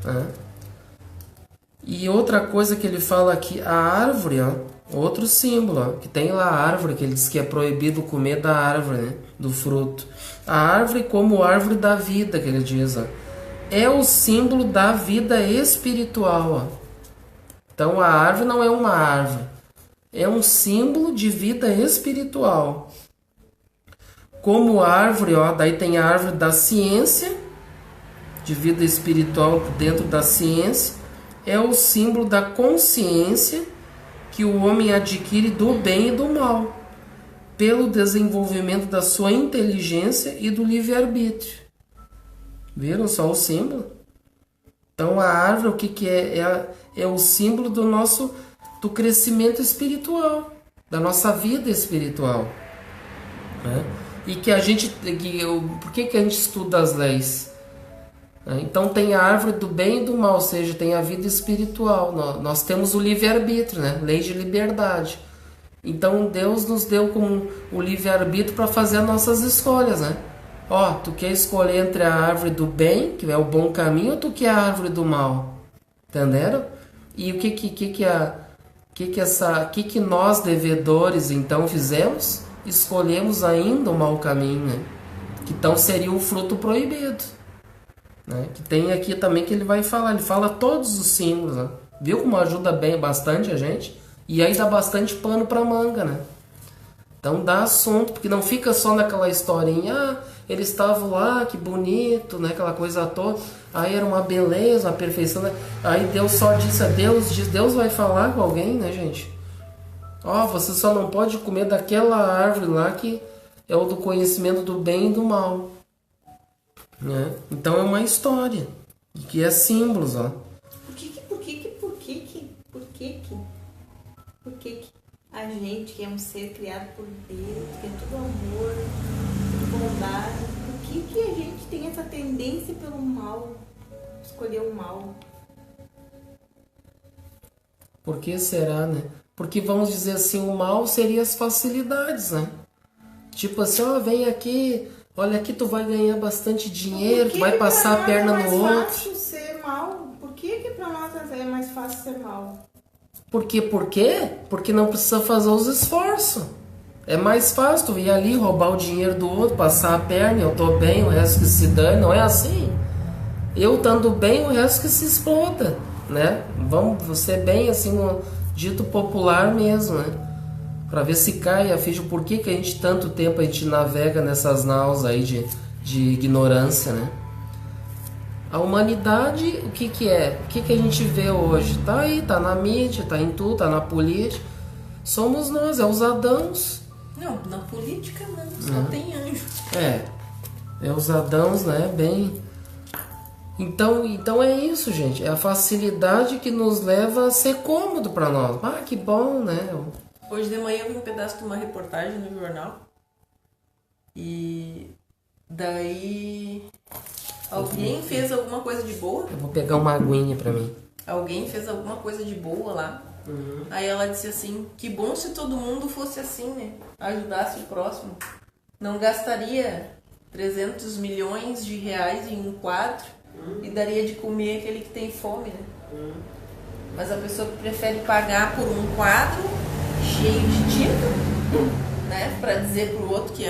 né? E outra coisa que ele fala aqui, a árvore, outro símbolo, que tem lá a árvore, que ele diz que é proibido comer da árvore, né? Do fruto. A árvore como árvore da vida, que ele diz, é o símbolo da vida espiritual. Então a árvore não é uma árvore, é um símbolo de vida espiritual. Como árvore, daí tem a árvore da ciência, de vida espiritual dentro da ciência, é o símbolo da consciência que o homem adquire do bem e do mal, pelo desenvolvimento da sua inteligência e do livre-arbítrio. Viram só o símbolo? Então a árvore, o que é? É o símbolo do crescimento espiritual, da nossa vida espiritual, né? E que por que a gente estuda as leis? Então tem a árvore do bem e do mal, ou seja, tem a vida espiritual. Nós temos o livre-arbítrio, né? Lei de liberdade. Então Deus nos deu como o livre-arbítrio para fazer as nossas escolhas, né? Tu quer escolher entre a árvore do bem, que é o bom caminho, ou tu quer a árvore do mal? Entenderam? E o que nós devedores então fizemos? Escolhemos ainda o mau caminho, né? Que então seria o fruto proibido, né? Que tem aqui também que ele vai falar, ele fala todos os símbolos, né? Viu como ajuda bastante a gente? E aí dá bastante pano para manga, né? Então dá assunto, porque não fica só naquela historinha, eles estavam lá, que bonito, né? Aquela coisa toda. Aí era uma beleza, uma perfeição, né? Aí Deus só disse a Deus vai falar com alguém, né, gente? Você só não pode comer daquela árvore lá que é o do conhecimento do bem e do mal, né? Então é uma história, que é símbolos, Por que a gente, que é um ser criado por Deus, que é tudo amor, tudo bondade, por que a gente tem essa tendência pelo mal, escolher o mal? Por que será, né? Porque vamos dizer assim, o mal seria as facilidades, né? Tipo assim, vem aqui, olha aqui, tu vai ganhar bastante dinheiro, tu vai passar a perna no outro. É mais fácil ser mal? Por que pra nós é mais fácil ser mal? Por quê? Porque não precisa fazer os esforços. É mais fácil tu ir ali, roubar o dinheiro do outro, passar a perna, eu tô bem, o resto que se dane. Não é assim. Eu estando bem, o resto que se exploda, né? Vamos ser bem assim, no dito popular mesmo, né? Para ver se cai a ficha. Por que a gente tanto tempo a gente navega nessas naus aí de ignorância, né? A humanidade, o que é? O que a gente vê hoje? Tá aí, tá na mídia, tá em tudo, tá na política. Somos nós, é os Adãos. Não, na política não, só tem anjo. É os Adãos, né? Bem... Então é isso, gente. É a facilidade que nos leva a ser cômodo para nós. Que bom, né? Hoje de manhã eu vi um pedaço de uma reportagem no jornal. E daí alguém fez alguma coisa de boa. Eu vou pegar uma aguinha para mim. Alguém fez alguma coisa de boa lá. Aí ela disse assim, que bom se todo mundo fosse assim, né? Ajudasse o próximo. Não gastaria 300 milhões de reais em um quadro e daria de comer aquele que tem fome, né? Mas a pessoa prefere pagar por um quadro cheio de tinta, né? Pra dizer pro outro que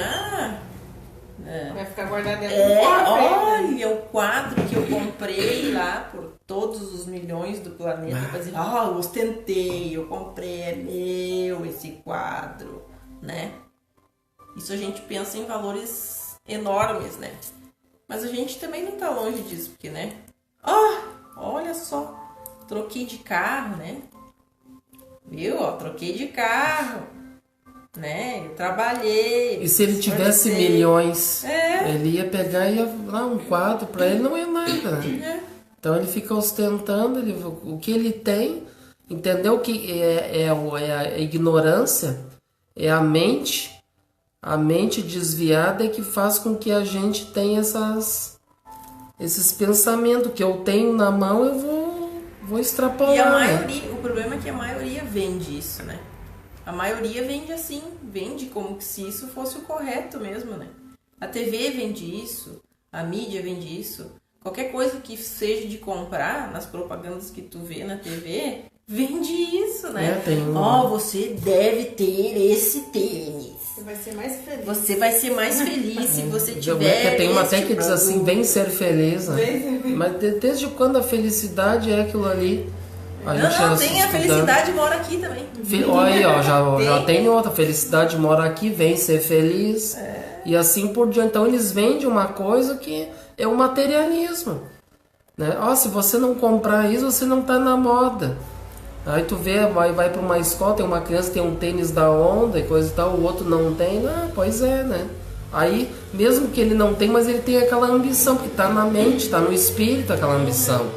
vai ficar guardado dentro do corpo. Olha o quadro que eu comprei lá por todos os milhões do planeta. Pra dizer, eu ostentei, eu comprei, é meu esse quadro, né? Isso a gente pensa em valores enormes, né? Mas a gente também não tá longe disso, porque, né? Olha só, troquei de carro, né? Viu? Troquei de carro, né? Eu trabalhei. E se ele tivesse milhões, ele ia pegar e ia lá um quadro, pra ele não é nada, né? Então ele fica ostentando o que ele tem, entendeu? Que é a ignorância, é a mente desviada que faz com que a gente tenha esses pensamentos que eu tenho na mão, eu vou extrapolar. E a maioria, o problema é que a maioria vende isso, né? A maioria vende assim, vende como se isso fosse o correto mesmo, né? A TV vende isso, a mídia vende isso. Qualquer coisa que seja de comprar, nas propagandas que tu vê na TV, vende isso, né? Você deve ter esse tênis. Você vai ser mais feliz. Você vai ser mais feliz se você tiver. Tem uma até que diz assim, vem ser feliz, né? Mas desde quando a felicidade é aquilo ali? Não, tem a felicidade mora aqui também. Olha aí, já tem outra. Felicidade mora aqui, vem ser feliz. E assim por diante. Então eles vendem uma coisa que é o materialismo, né? Se você não comprar isso, você não tá na moda. Aí tu vê, vai para uma escola, tem uma criança que tem um tênis da Honda e coisa e tal, o outro não tem. Pois é, né? Aí, mesmo que ele não tem, mas ele tem aquela ambição, porque tá na mente, tá no espírito aquela ambição.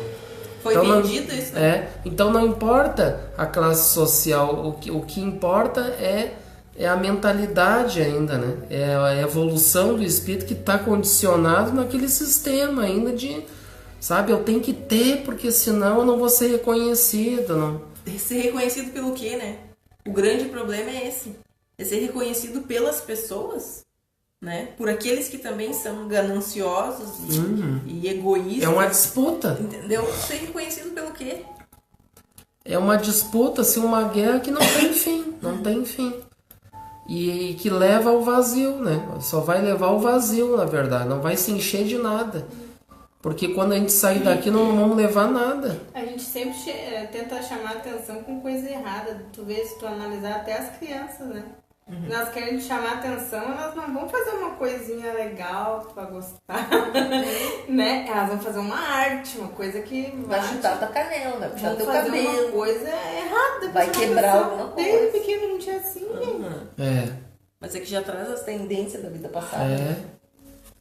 Foi então, vendido isso, né? Então não importa a classe social, o que importa é a mentalidade ainda, né? É a evolução do espírito que está condicionado naquele sistema ainda de, sabe, eu tenho que ter, porque senão eu não vou ser reconhecido, não. Ser reconhecido pelo quê, né? O grande problema é esse. É ser reconhecido pelas pessoas, né? Por aqueles que também são gananciosos e egoístas. É uma disputa. Entendeu? Ser reconhecido pelo quê? É uma disputa, assim, uma guerra que não tem fim. Não tem fim. E que leva ao vazio, né? Só vai levar ao vazio, na verdade. Não vai se encher de nada. Porque quando a gente sair daqui, não vamos levar nada. A gente sempre tenta chamar atenção com coisa errada. Tu vê, se tu analisar até as crianças, né? Nós queremos chamar atenção, elas não vão fazer uma coisinha legal pra gostar, né? Elas vão fazer uma arte, uma coisa que vai chutar tua canela, vai puxar teu fazer cabelo, uma coisa errada, vai quebrar alguma coisa. Desde pequeno a gente é assim, Mas é que já traz as tendências da vida passada.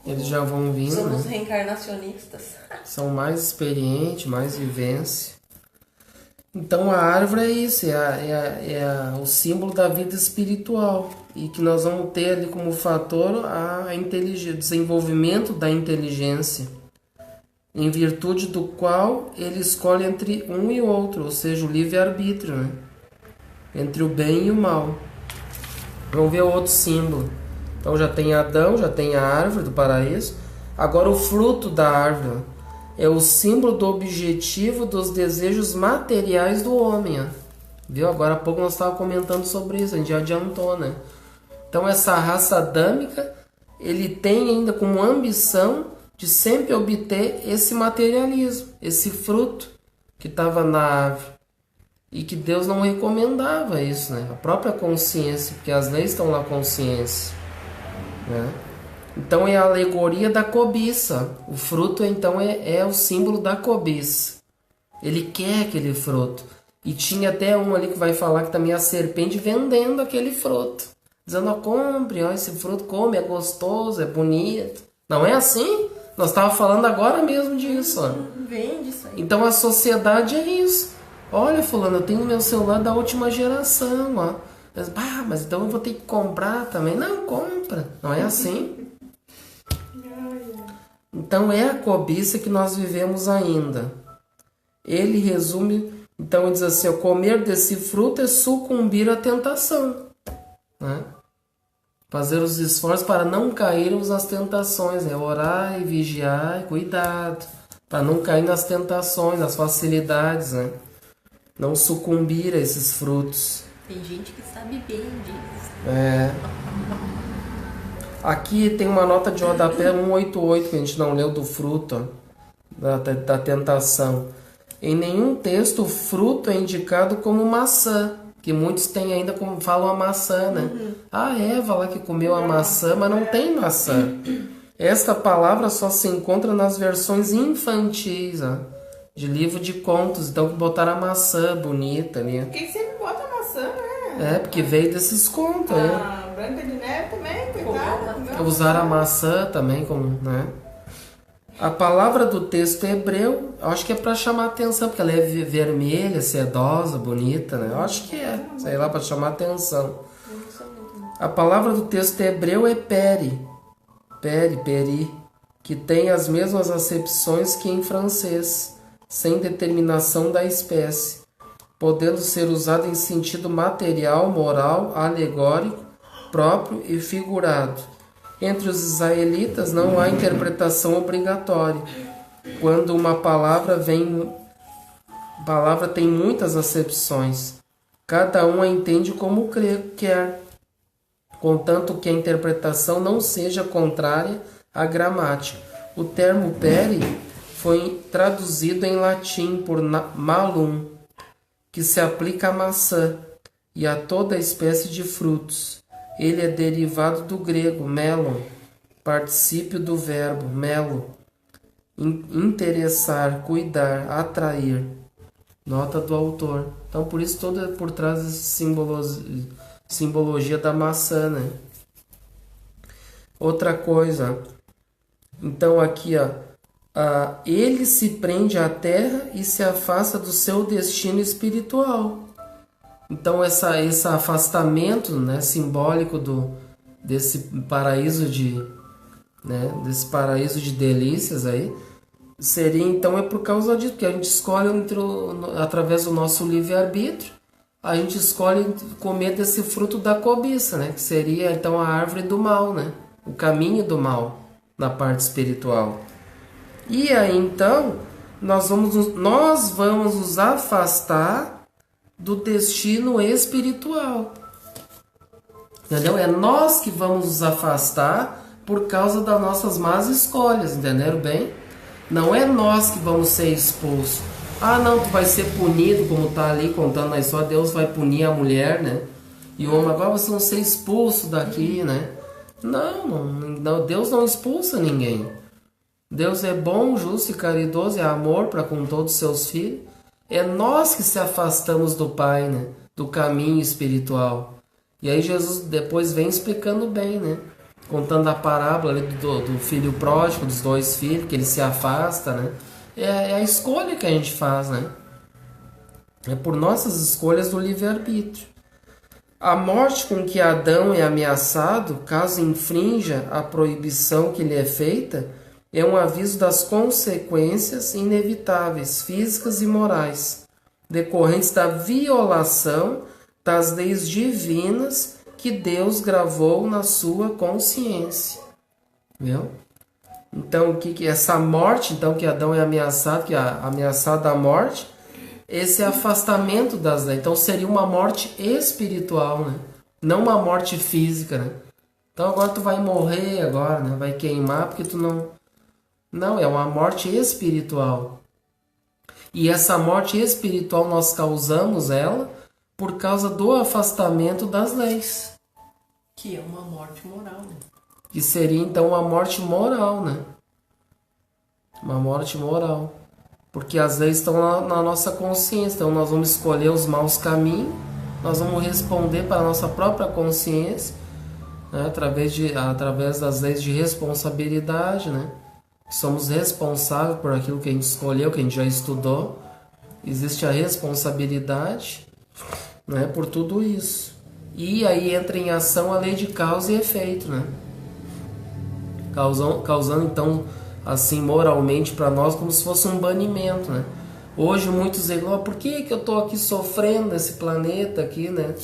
Eles já vão vindo. Somos reencarnacionistas. São mais experientes, mais vivência. Então a árvore é isso, é o símbolo da vida espiritual. E que nós vamos ter ali como fator o desenvolvimento da inteligência, em virtude do qual ele escolhe entre um e outro, ou seja, o livre-arbítrio, né? Entre o bem e o mal. Vamos ver outro símbolo. Então já tem Adão, já tem a árvore do paraíso. Agora o fruto da árvore é o símbolo do objetivo dos desejos materiais do homem. Ó. Viu? Agora há pouco nós estávamos comentando sobre isso, a gente já adiantou, né? Então essa raça adâmica, ele tem ainda como ambição de sempre obter esse materialismo, esse fruto que estava na árvore. E que Deus não recomendava isso, né? A própria consciência, porque as leis estão na consciência, né? Então é a alegoria da cobiça. O fruto, então, é o símbolo da cobiça. Ele quer aquele fruto. E tinha até um ali que vai falar que também é a serpente vendendo aquele fruto. Dizendo, compre, esse fruto, come, é gostoso, é bonito. Não é assim? Nós estávamos falando agora mesmo disso. Vende isso aí. Então a sociedade é isso. Olha, fulano, eu tenho meu celular da última geração, ó. Mas então eu vou ter que comprar também. Não, compra. Não é assim? Então é a cobiça que nós vivemos ainda. Ele resume, então ele diz assim, o comer desse fruto é sucumbir à tentação, né? Fazer os esforços para não cairmos nas tentações, né? Orar e vigiar e cuidado, para não cair nas tentações, nas facilidades, né? Não sucumbir a esses frutos. Tem gente que sabe bem disso. Aqui tem uma nota de rodapé 188 que a gente não leu do fruto, ó, da tentação. Em nenhum texto o fruto é indicado como maçã, que muitos têm ainda como falam a maçã, né? A Eva lá que comeu a maçã, mas não tem maçã. Esta palavra só se encontra nas versões infantis, ó, de livro de contos. Então que botaram a maçã bonita ali. Quem sempre bota maçã, né? É, porque veio desses contos aí. A Branca de Neve também, coitada. Usaram a maçã também como, né? A palavra do texto hebreu, eu acho que é para chamar atenção, porque ela é vermelha, sedosa, bonita, né? Eu acho que é, sei lá, para chamar atenção. A palavra do texto hebreu é peri, que tem as mesmas acepções que em francês, sem determinação da espécie, podendo ser usado em sentido material, moral, alegórico, próprio e figurado. Entre os israelitas não há interpretação obrigatória. Quando uma palavra tem muitas acepções. Cada um a entende como quer, contanto que a interpretação não seja contrária à gramática. O termo peri foi traduzido em latim por malum, que se aplica à maçã e a toda espécie de frutos. Ele é derivado do grego melon, particípio do verbo melo, interessar, cuidar, atrair. Nota do autor. Então, por isso, toda por trás dessa simbologia da maçã, né? Outra coisa. Então, aqui, ó. Ele se prende à terra e se afasta do seu destino espiritual. Então, esse afastamento, né, simbólico desse paraíso desse paraíso de delícias aí, seria então por causa disso, porque a gente escolhe através do nosso livre-arbítrio, a gente escolhe comer desse fruto da cobiça, né, que seria então a árvore do mal, né, o caminho do mal na parte espiritual. E aí então nós vamos nos afastar do destino espiritual. Entendeu? É nós que vamos nos afastar por causa das nossas más escolhas, entenderam bem? Não é nós que vamos ser expulsos. Ah, não, tu vai ser punido, como está ali contando na história, Deus vai punir a mulher, né? E o homem, agora vocês vão ser expulsos daqui, né? Não, Deus não expulsa ninguém. Deus é bom, justo e caridoso, é amor para com todos os seus filhos. É nós que se afastamos do Pai, né? Do caminho espiritual. E aí Jesus depois vem explicando bem, né? Contando a parábola ali do filho pródigo, dos dois filhos, que ele se afasta, né? É a escolha que a gente faz, né? É por nossas escolhas do livre-arbítrio. A morte com que Adão é ameaçado, caso infrinja a proibição que lhe é feita, é um aviso das consequências inevitáveis, físicas e morais, decorrentes da violação das leis divinas que Deus gravou na sua consciência. Viu? Então, o que é essa morte, então, que Adão é ameaçado, que é ameaçado da morte, esse afastamento das leis. Então, seria uma morte espiritual, né? Não uma morte física, né? Então, agora tu vai morrer agora, né? Vai queimar porque tu não... Não, é uma morte espiritual. E essa morte espiritual nós causamos ela por causa do afastamento das leis. Que é uma morte moral, né? Que seria então uma morte moral, né? Uma morte moral. Porque as leis estão na nossa consciência. Então nós vamos escolher os maus caminhos, nós vamos responder para a nossa própria consciência, né? Através das leis de responsabilidade, né? Somos responsáveis por aquilo que a gente escolheu, que a gente já estudou. Existe a responsabilidade, né, por tudo isso. E aí entra em ação a lei de causa e efeito, né? Causando então, assim, moralmente para nós como se fosse um banimento, né? Hoje muitos dizem, por que eu estou aqui sofrendo nesse planeta aqui, né?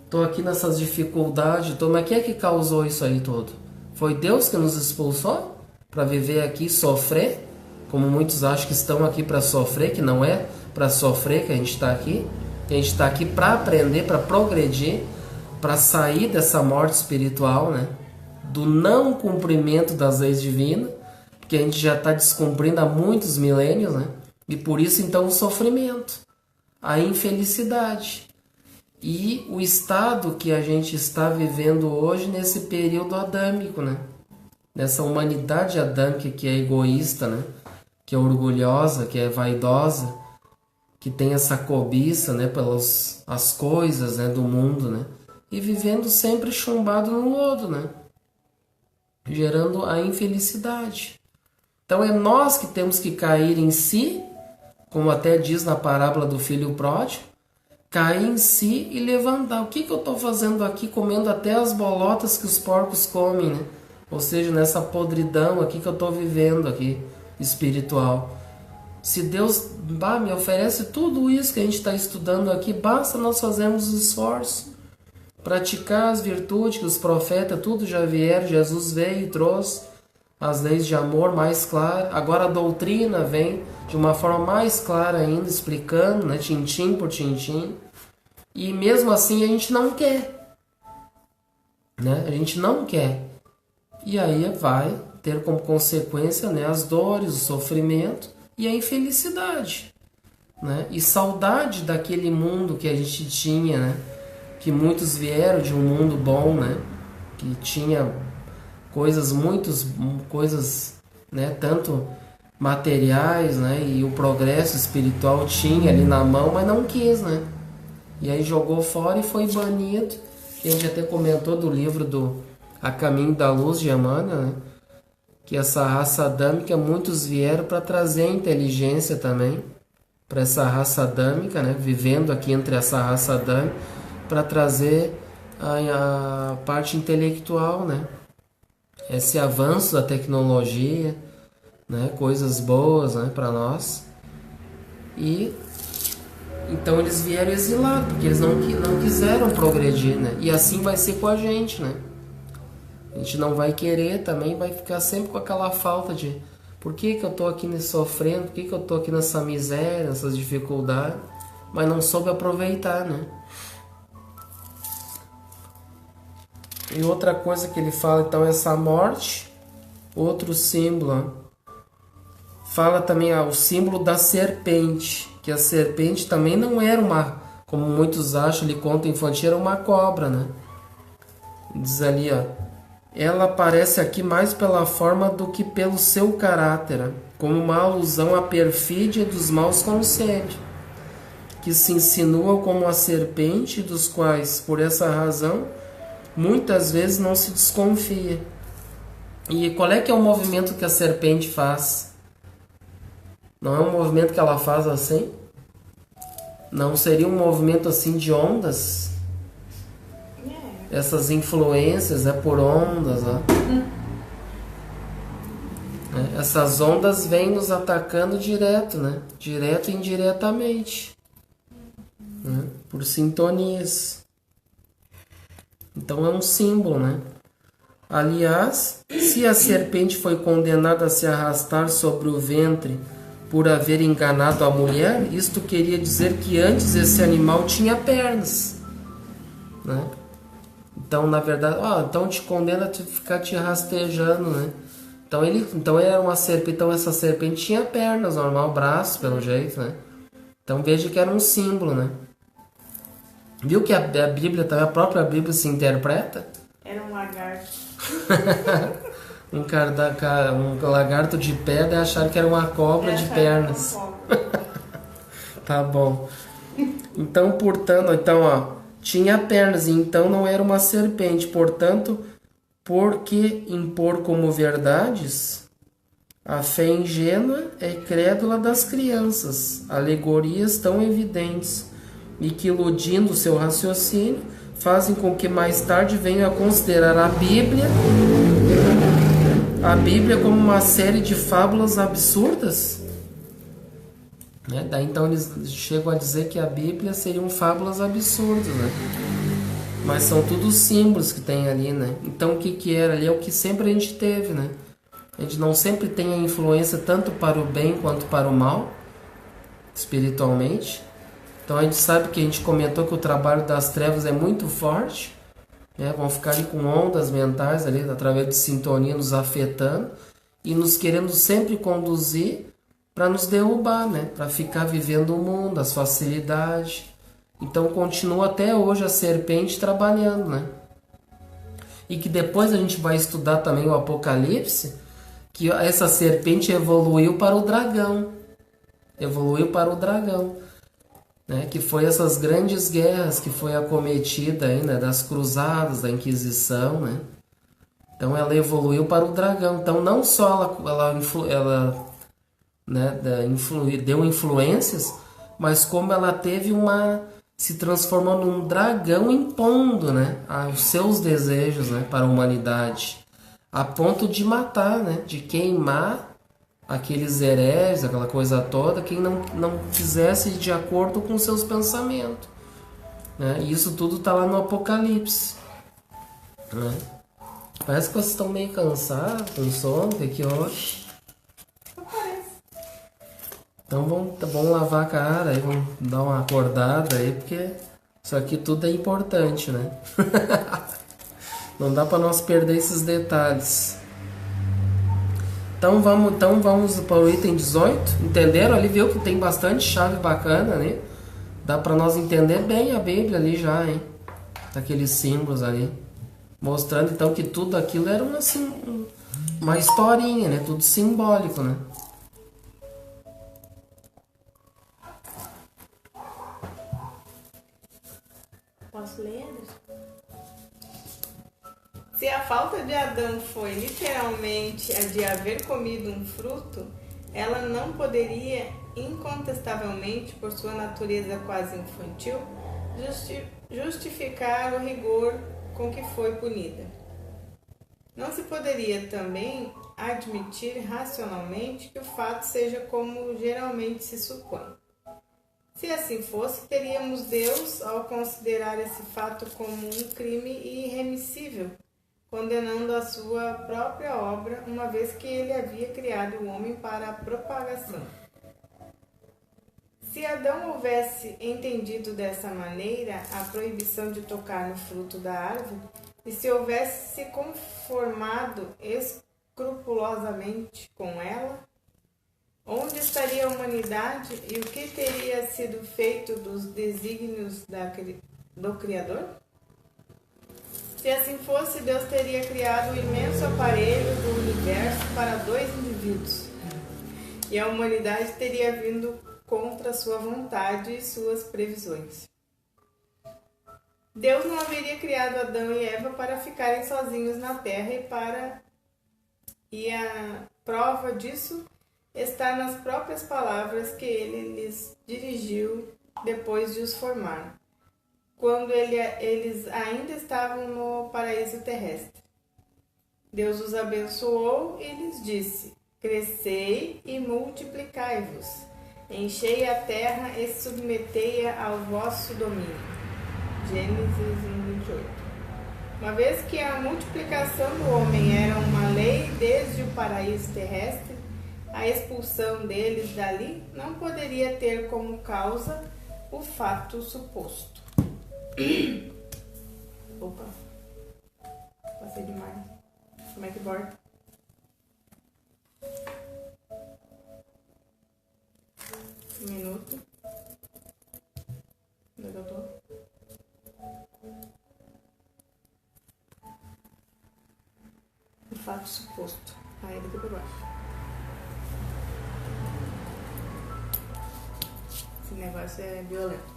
Estou aqui nessas dificuldades, mas quem é que causou isso aí todo? Foi Deus que nos expulsou? Para viver aqui e sofrer, como muitos acham que estão aqui para sofrer, que não é para sofrer que a gente está aqui. A gente está aqui para aprender, para progredir, para sair dessa morte espiritual, né? Do não cumprimento das leis divinas, que a gente já está descumprindo há muitos milênios, né? E por isso então o sofrimento, a infelicidade e o estado que a gente está vivendo hoje nesse período adâmico, né? nessa humanidade adâmica que é egoísta, né? Que é orgulhosa, que é vaidosa, que tem essa cobiça, né? Pelas as coisas, né? Do mundo, né? E vivendo sempre chumbado no lodo, né? Gerando a infelicidade. Então é nós que temos que cair em si, como até diz na parábola do filho pródigo, cair em si e levantar. O que eu estou fazendo aqui, comendo até as bolotas que os porcos comem, né? Ou seja, nessa podridão aqui que eu estou vivendo aqui, espiritual. Se Deus me oferece tudo isso que a gente está estudando aqui, basta nós fazermos esforço, praticar as virtudes que os profetas tudo já vieram, Jesus veio e trouxe as leis de amor mais claras. Agora a doutrina vem de uma forma mais clara ainda, explicando, né, tintim por tintim. E mesmo assim a gente não quer, né? A gente não quer. E aí vai ter como consequência, né, as dores, o sofrimento e a infelicidade, né? E saudade daquele mundo que a gente tinha, né? Que muitos vieram de um mundo bom, né? Que tinha coisas, né? Tanto materiais, né? E o progresso espiritual tinha ali na mão, mas não quis, né? E aí jogou fora e foi banido. A gente até comentou do livro do A Caminho da Luz de Emmanuel, né? Que essa raça adâmica, muitos vieram para trazer a inteligência também para essa raça adâmica, né? Vivendo aqui entre essa raça adâmica, para trazer a parte intelectual, né? Esse avanço da tecnologia, né? Coisas boas, né? Para nós. E então eles vieram exilados, porque eles não quiseram progredir, né? E assim vai ser com a gente, né? A gente não vai querer também, vai ficar sempre com aquela falta de por que eu estou aqui sofrendo, por que eu estou aqui nessa miséria, nessas dificuldades, mas não soube aproveitar, né? E outra coisa que ele fala, então, é essa morte, outro símbolo, fala também o símbolo da serpente, que a serpente também não era uma, como muitos acham, ele conta infantil, era uma cobra, né? Diz ali, ó, ela aparece aqui mais pela forma do que pelo seu caráter, como uma alusão à perfídia dos maus conselhos, que se insinuam como a serpente, dos quais, por essa razão, muitas vezes não se desconfia. E qual é que é o movimento que a serpente faz? Não é um movimento que ela faz assim? Não seria um movimento assim de ondas? Essas influências, né, por ondas, né? Essas ondas vêm nos atacando direto, né? Direto e indiretamente, né? Por sintonias. Então é um símbolo, né? Aliás, se a serpente foi condenada a se arrastar sobre o ventre por haver enganado a mulher, isto queria dizer que antes esse animal tinha pernas, né? Então, na verdade, então te condena a ficar te rastejando, né? Então era uma serpente, então essa serpente tinha pernas, normal, braços, pelo jeito, né? Então veja que era um símbolo, né? Viu que a Bíblia, também a própria Bíblia se interpreta? Era um lagarto. um lagarto de pedra e acharam que era uma cobra de pernas. Tá bom. Então, portanto, tinha pernas, e então não era uma serpente. Portanto, por que impor como verdades a fé ingênua é crédula das crianças, alegorias tão evidentes, e que, iludindo seu raciocínio, fazem com que mais tarde venham a considerar a Bíblia como uma série de fábulas absurdas, né? Daí então eles chegam a dizer que a Bíblia seriam fábulas absurdas, né? Mas são tudo símbolos que tem ali, né? Então o que era ali é o que sempre a gente teve, né? A gente não sempre tem a influência tanto para o bem quanto para o mal, espiritualmente. Então a gente sabe que a gente comentou que o trabalho das trevas é muito forte, né? Vão ficar ali com ondas mentais ali, através de sintonia, nos afetando e nos querendo sempre conduzir para nos derrubar, né? Para ficar vivendo o mundo, as facilidades. Então continua até hoje a serpente trabalhando, né? e que depois a gente vai estudar também o Apocalipse, que essa serpente evoluiu para o dragão. Evoluiu para o dragão, né? Que foi essas grandes guerras que foi acometida aí, né? Das cruzadas, da Inquisição, né? Então ela evoluiu para o dragão. Então não só ela né, deu influências, mas como ela teve se transformou num dragão impondo, né, os seus desejos, né, para a humanidade, a ponto de matar, né, de queimar aqueles hereges, aquela coisa toda, quem não quisesse de acordo com seus pensamentos, né? E isso tudo está lá no Apocalipse, né? Parece que vocês estão meio cansados, com sono, que hoje. Então vamos lavar a cara aí, vamos dar uma acordada aí, porque isso aqui tudo é importante, né? Não dá para nós perder esses detalhes. Então vamos para o item 18. Entenderam? Ali viu que tem bastante chave bacana, né? Dá para nós entender bem a Bíblia ali já, hein? Aqueles símbolos ali. Mostrando então que tudo aquilo era uma historinha, né? Tudo simbólico, né? Posso ler? Se a falta de Adão foi literalmente a de haver comido um fruto, ela não poderia, incontestavelmente, por sua natureza quase infantil, justificar o rigor com que foi punida. Não se poderia também admitir racionalmente que o fato seja como geralmente se supõe. Se assim fosse, teríamos Deus, ao considerar esse fato como um crime irremissível, condenando a sua própria obra, uma vez que ele havia criado o homem para a propagação. Se Adão houvesse entendido dessa maneira a proibição de tocar no fruto da árvore, e se houvesse se conformado escrupulosamente com ela, onde estaria a humanidade e o que teria sido feito dos desígnios do Criador? Se assim fosse, Deus teria criado o imenso aparelho do universo para 2 indivíduos, e a humanidade teria vindo contra sua vontade e suas previsões. Deus não haveria criado Adão e Eva para ficarem sozinhos na terra e a prova disso está nas próprias palavras que ele lhes dirigiu depois de os formar, quando eles ainda estavam no paraíso terrestre. Deus os abençoou e lhes disse: crescei e multiplicai-vos, enchei a terra e submetei-a ao vosso domínio. Gênesis 1:28. Uma vez que a multiplicação do homem era uma lei desde o paraíso terrestre, a expulsão deles dali não poderia ter como causa o fato suposto. Opa, passei demais. Como é que borda? Um minuto. Onde é que eu tô? O fato suposto. Aí daqui pra baixo. Esse negócio é violento.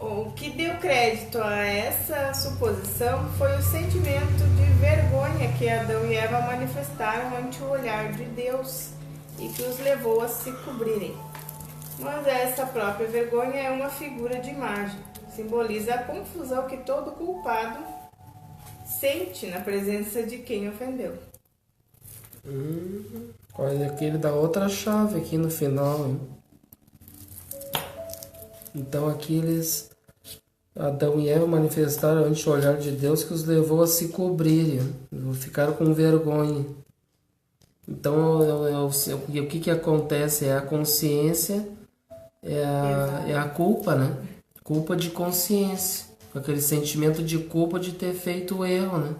O que deu crédito a essa suposição foi o sentimento de vergonha que Adão e Eva manifestaram ante o olhar de Deus e que os levou a se cobrirem. Mas essa própria vergonha é uma figura de imagem, simboliza a confusão que todo culpado sente na presença de quem ofendeu. Olha aqui, ele dá outra chave aqui no final, hein? Então aqui Adão e Eva manifestaram ante o olhar de Deus que os levou a se cobrirem, ficaram com vergonha. Então o que acontece? É a consciência, é a culpa, né? Culpa de consciência, aquele sentimento de culpa de ter feito o erro, né?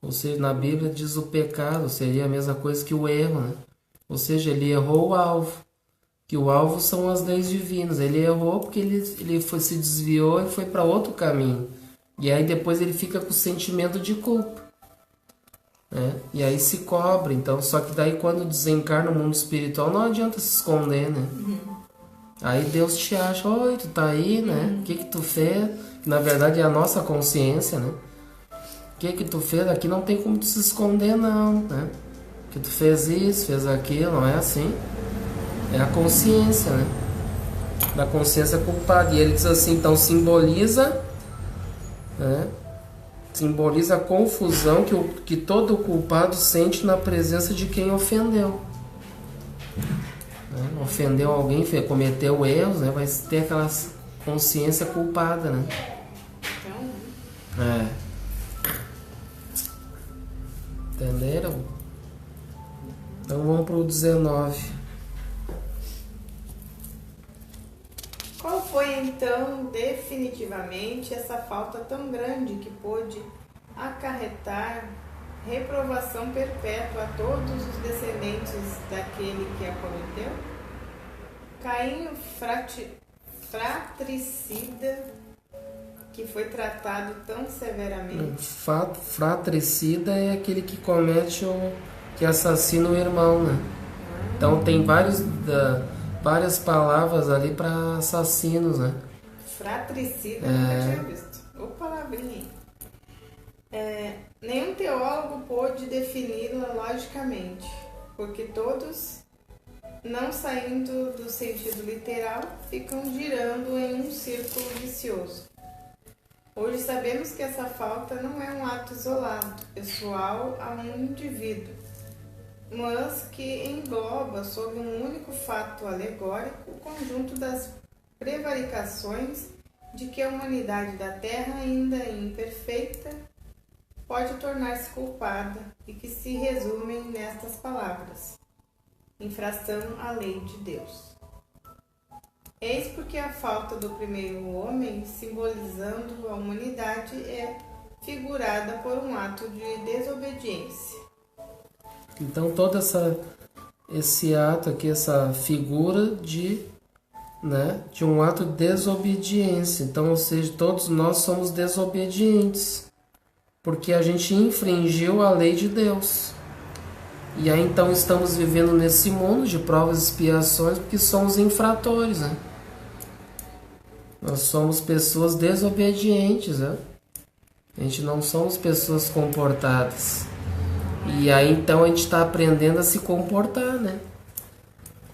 Ou seja, na Bíblia diz o pecado seria a mesma coisa que o erro, né? Ou seja, ele errou o alvo. Que o alvo são as leis divinas. Ele errou porque ele se desviou e foi para outro caminho. E aí depois ele fica com o sentimento de culpa, né? E aí se cobra. Então, só que daí quando desencarna no mundo espiritual não adianta se esconder, né? Aí Deus te acha, oi, tu tá aí, né? O que tu fez? Na verdade é a nossa consciência, né? O que tu fez? Aqui não tem como tu se esconder, não, né? Que tu fez isso, fez aquilo, não é assim? É a consciência, né? Da consciência culpada. E ele diz assim, então simboliza, né? Simboliza a confusão que todo culpado sente na presença de quem ofendeu. Né? Ofendeu alguém, cometeu erros, né? Vai ter aquela consciência culpada, né? Entenderam? Então vamos para o 19. Qual foi então definitivamente essa falta tão grande que pôde acarretar reprovação perpétua a todos os descendentes daquele que a cometeu? Caim, fratricida, que foi tratado tão severamente. Fratricida é aquele que comete que assassina o irmão, né? Então tem várias palavras ali para assassinos, né? Fratricida, nunca tinha visto. Ô palavrinha aí. Nenhum teólogo pôde defini-la logicamente, porque todos, não saindo do sentido literal, ficam girando em um círculo vicioso. Hoje sabemos que essa falta não é um ato isolado, pessoal a um indivíduo, mas que engloba sob um único fato alegórico o conjunto das prevaricações de que a humanidade da Terra, ainda imperfeita, pode tornar-se culpada e que se resumem nestas palavras: infração à lei de Deus. Eis porque a falta do primeiro homem, simbolizando a humanidade, é figurada por um ato de desobediência. Então todo esse ato aqui, essa figura de um ato de desobediência. Então, ou seja, todos nós somos desobedientes, porque a gente infringiu a lei de Deus. E aí então estamos vivendo nesse mundo de provas e expiações porque somos infratores, né? Nós somos pessoas desobedientes, né? A gente não somos pessoas comportadas. E aí então a gente está aprendendo a se comportar, né?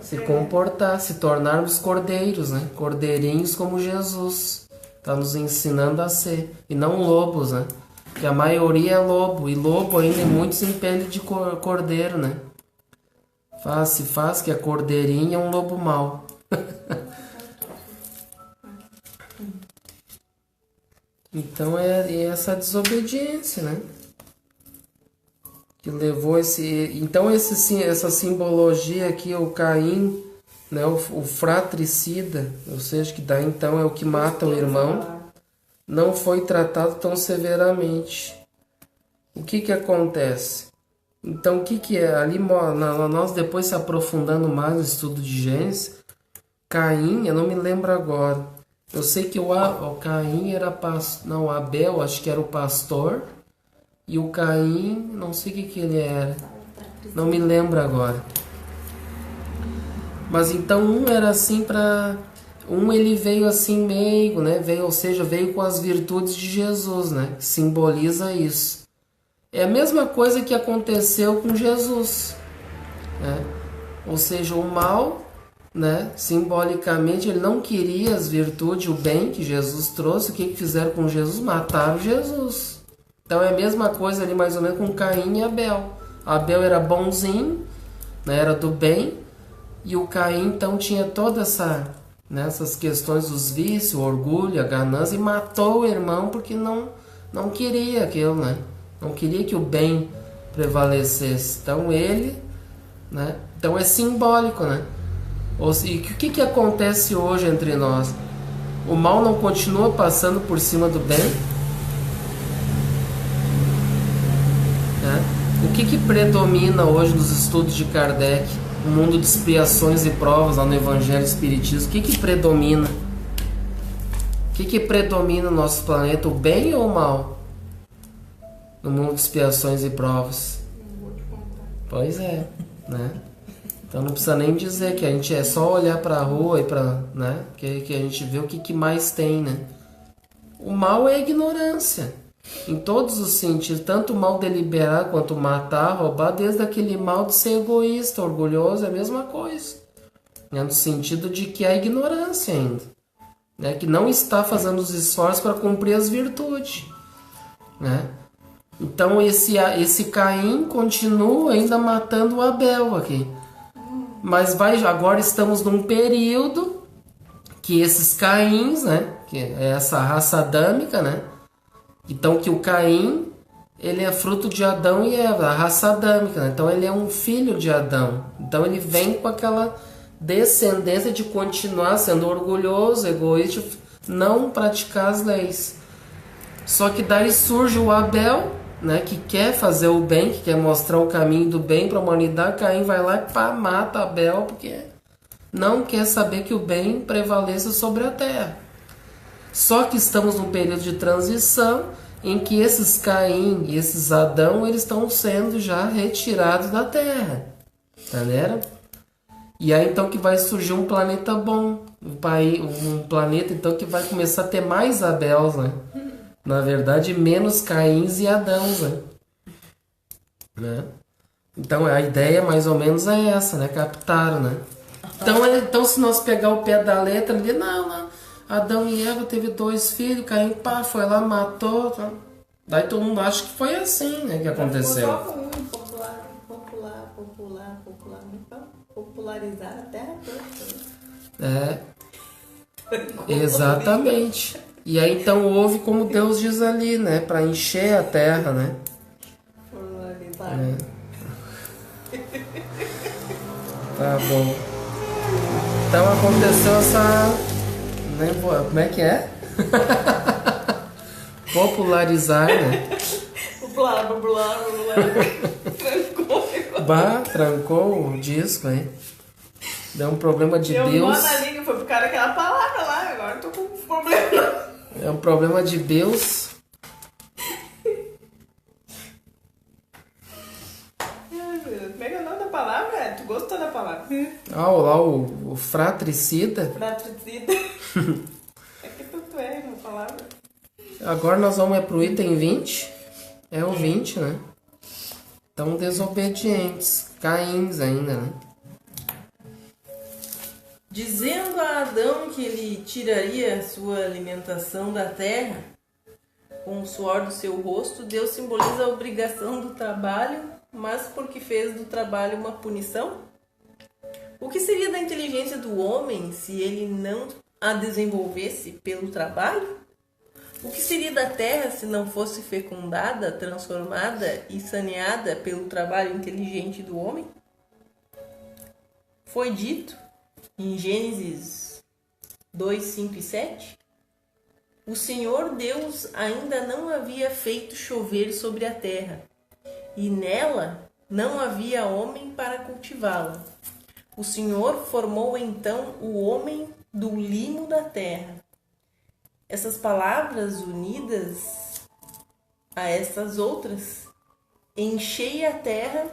Se comportar, se tornarmos cordeiros, né? Cordeirinhos como Jesus está nos ensinando a ser. E não lobos, né? Que a maioria é lobo, e lobo ainda é muitos em pele de cordeiro, né? Se faz que a cordeirinha é um lobo mau. Então é essa desobediência, né? Que levou então essa simbologia aqui, o Caim, né? O fratricida, ou seja, que daí então é o que mata o irmão, não foi tratado tão severamente. O que acontece? Então o que é? Ali nós depois se aprofundando mais no estudo de Gênesis, Caim, eu não me lembro agora. Eu sei que o Caim era não, Abel, acho que era o pastor, e o Caim, não sei o que ele era. Não me lembro agora. Mas então um era assim ele veio assim meigo, né? Veio com as virtudes de Jesus, né? Simboliza isso. É a mesma coisa que aconteceu com Jesus, né? Ou seja, o mal, né? Simbolicamente ele não queria as virtudes, o bem que Jesus trouxe. O que fizeram com Jesus? Mataram Jesus. Então é a mesma coisa ali mais ou menos com Caim e Abel. Abel era bonzinho, né? Era do bem, e o Caim então tinha toda essas questões dos vícios, o orgulho, a ganância, e matou o irmão porque não queria aquilo, né? Não queria que o bem prevalecesse. Então ele, né? Então é simbólico, né? E o que acontece hoje entre nós? O mal não continua passando por cima do bem? Né? O que predomina hoje nos estudos de Kardec? O mundo de expiações e provas lá no Evangelho Espiritismo, o que predomina? O que predomina no nosso planeta, o bem ou o mal? No mundo de expiações e provas. Não vou te contar. Pois é, né? Então não precisa nem dizer que a gente é só olhar para a rua e para, né? Que a gente vê o que mais tem, né? O mal é a ignorância. Em todos os sentidos, tanto o mal deliberado quanto matar, roubar, desde aquele mal de ser egoísta, orgulhoso, é a mesma coisa. Né? No sentido de que é a ignorância ainda. Né? Que não está fazendo os esforços para cumprir as virtudes. Né? Então esse Caim continua ainda matando o Abel aqui. Mas agora estamos num período que esses Caíns, né? Que é essa raça adâmica, né? Então que o Caim, ele é fruto de Adão e Eva, a raça adâmica, né? Então ele é um filho de Adão. Então ele vem com aquela descendência de continuar sendo orgulhoso, egoísta, não praticar as leis. Só que daí surge o Abel, né, que quer fazer o bem, que quer mostrar o caminho do bem para a humanidade. Caim vai lá e mata Abel porque não quer saber que o bem prevaleça sobre a terra. Só que estamos num período de transição em que esses Caim e esses Adão, eles estão sendo já retirados da terra. Entenderam? E aí então que vai surgir um planeta bom, um planeta então que vai começar a ter mais Abels, né? Na verdade, menos Caíns e Adãos, né? Então a ideia mais ou menos é essa, né? Captaram, né? Então se nós pegar o pé da letra, não, Adão e Eva teve 2 filhos, Caim foi lá, matou, tá? Daí todo mundo acha que foi assim, né, que aconteceu. Popularizar a terra toda. É, exatamente. E aí então houve, como Deus diz ali, né, para encher a terra, né? Tá bom. Então aconteceu essa, né, como é que é? Popularizar, né? Popular. Trancou o disco, hein? Deu um problema de Deu Deus. uma na língua, foi por causa daquela palavra lá, agora eu tô com um problema. É um problema de Deus. Como é que é o nome da palavra? Tu gostou da palavra? Lá o fratricida. Fratricida. É que tu é uma palavra. Agora nós vamos pro item 20. É o 20, né? Então, desobedientes. Caíns ainda, né? Dizendo a Adão que ele tiraria a sua alimentação da terra com o suor do seu rosto, Deus simboliza a obrigação do trabalho, mas porque fez do trabalho uma punição? O que seria da inteligência do homem se ele não a desenvolvesse pelo trabalho? O que seria da terra se não fosse fecundada, transformada e saneada pelo trabalho inteligente do homem? Foi dito em Gênesis 2, 5 e 7, o Senhor Deus ainda não havia feito chover sobre a terra, e nela não havia homem para cultivá-la. O Senhor formou então o homem do limo da terra. Essas palavras unidas a essas outras, enchei a terra,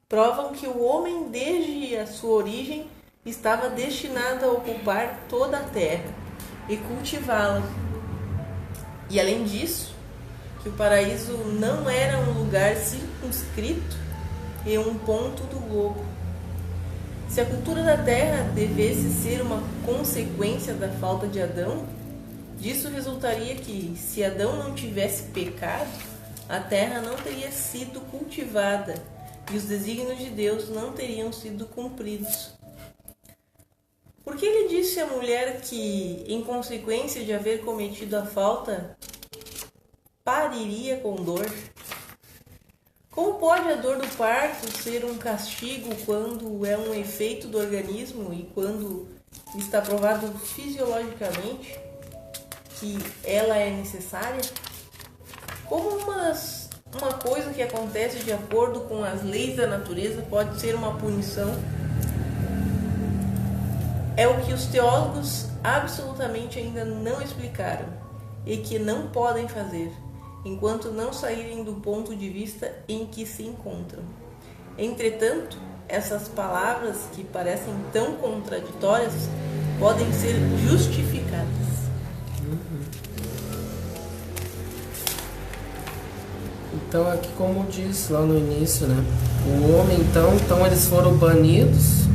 provam que o homem desde a sua origem estava destinado a ocupar toda a terra e cultivá-la. E além disso, que o paraíso não era um lugar circunscrito e um ponto do globo. Se a cultura da terra devesse ser uma consequência da falta de Adão, disso resultaria que, se Adão não tivesse pecado, a terra não teria sido cultivada e os desígnios de Deus não teriam sido cumpridos. Porque ele disse à mulher que, em consequência de haver cometido a falta, pariria com dor? Como pode a dor do parto ser um castigo quando é um efeito do organismo e quando está provado fisiologicamente que ela é necessária? Como uma coisa que acontece de acordo com as leis da natureza pode ser uma punição? É o que os teólogos absolutamente ainda não explicaram e que não podem fazer, enquanto não saírem do ponto de vista em que se encontram. Entretanto, essas palavras que parecem tão contraditórias podem ser justificadas. Então aqui, como disse lá no início, né? O homem, então eles foram banidos,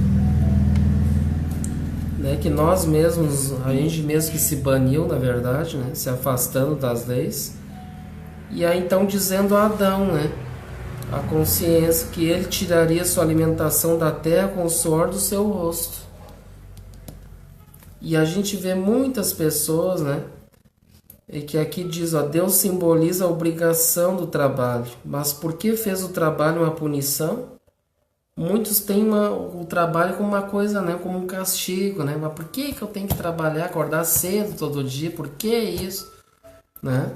né? Que nós mesmos, a gente mesmo que se baniu, na verdade, né? Se afastando das leis. E aí então dizendo a Adão, né? A consciência que ele tiraria sua alimentação da terra com o suor do seu rosto. E a gente vê muitas pessoas, né? E que aqui diz, ó, Deus simboliza a obrigação do trabalho. Mas por que fez o trabalho uma punição? Muitos têm o trabalho como uma coisa, né? Como um castigo, né? Mas por que eu tenho que trabalhar, acordar cedo todo dia? Por que isso? Né?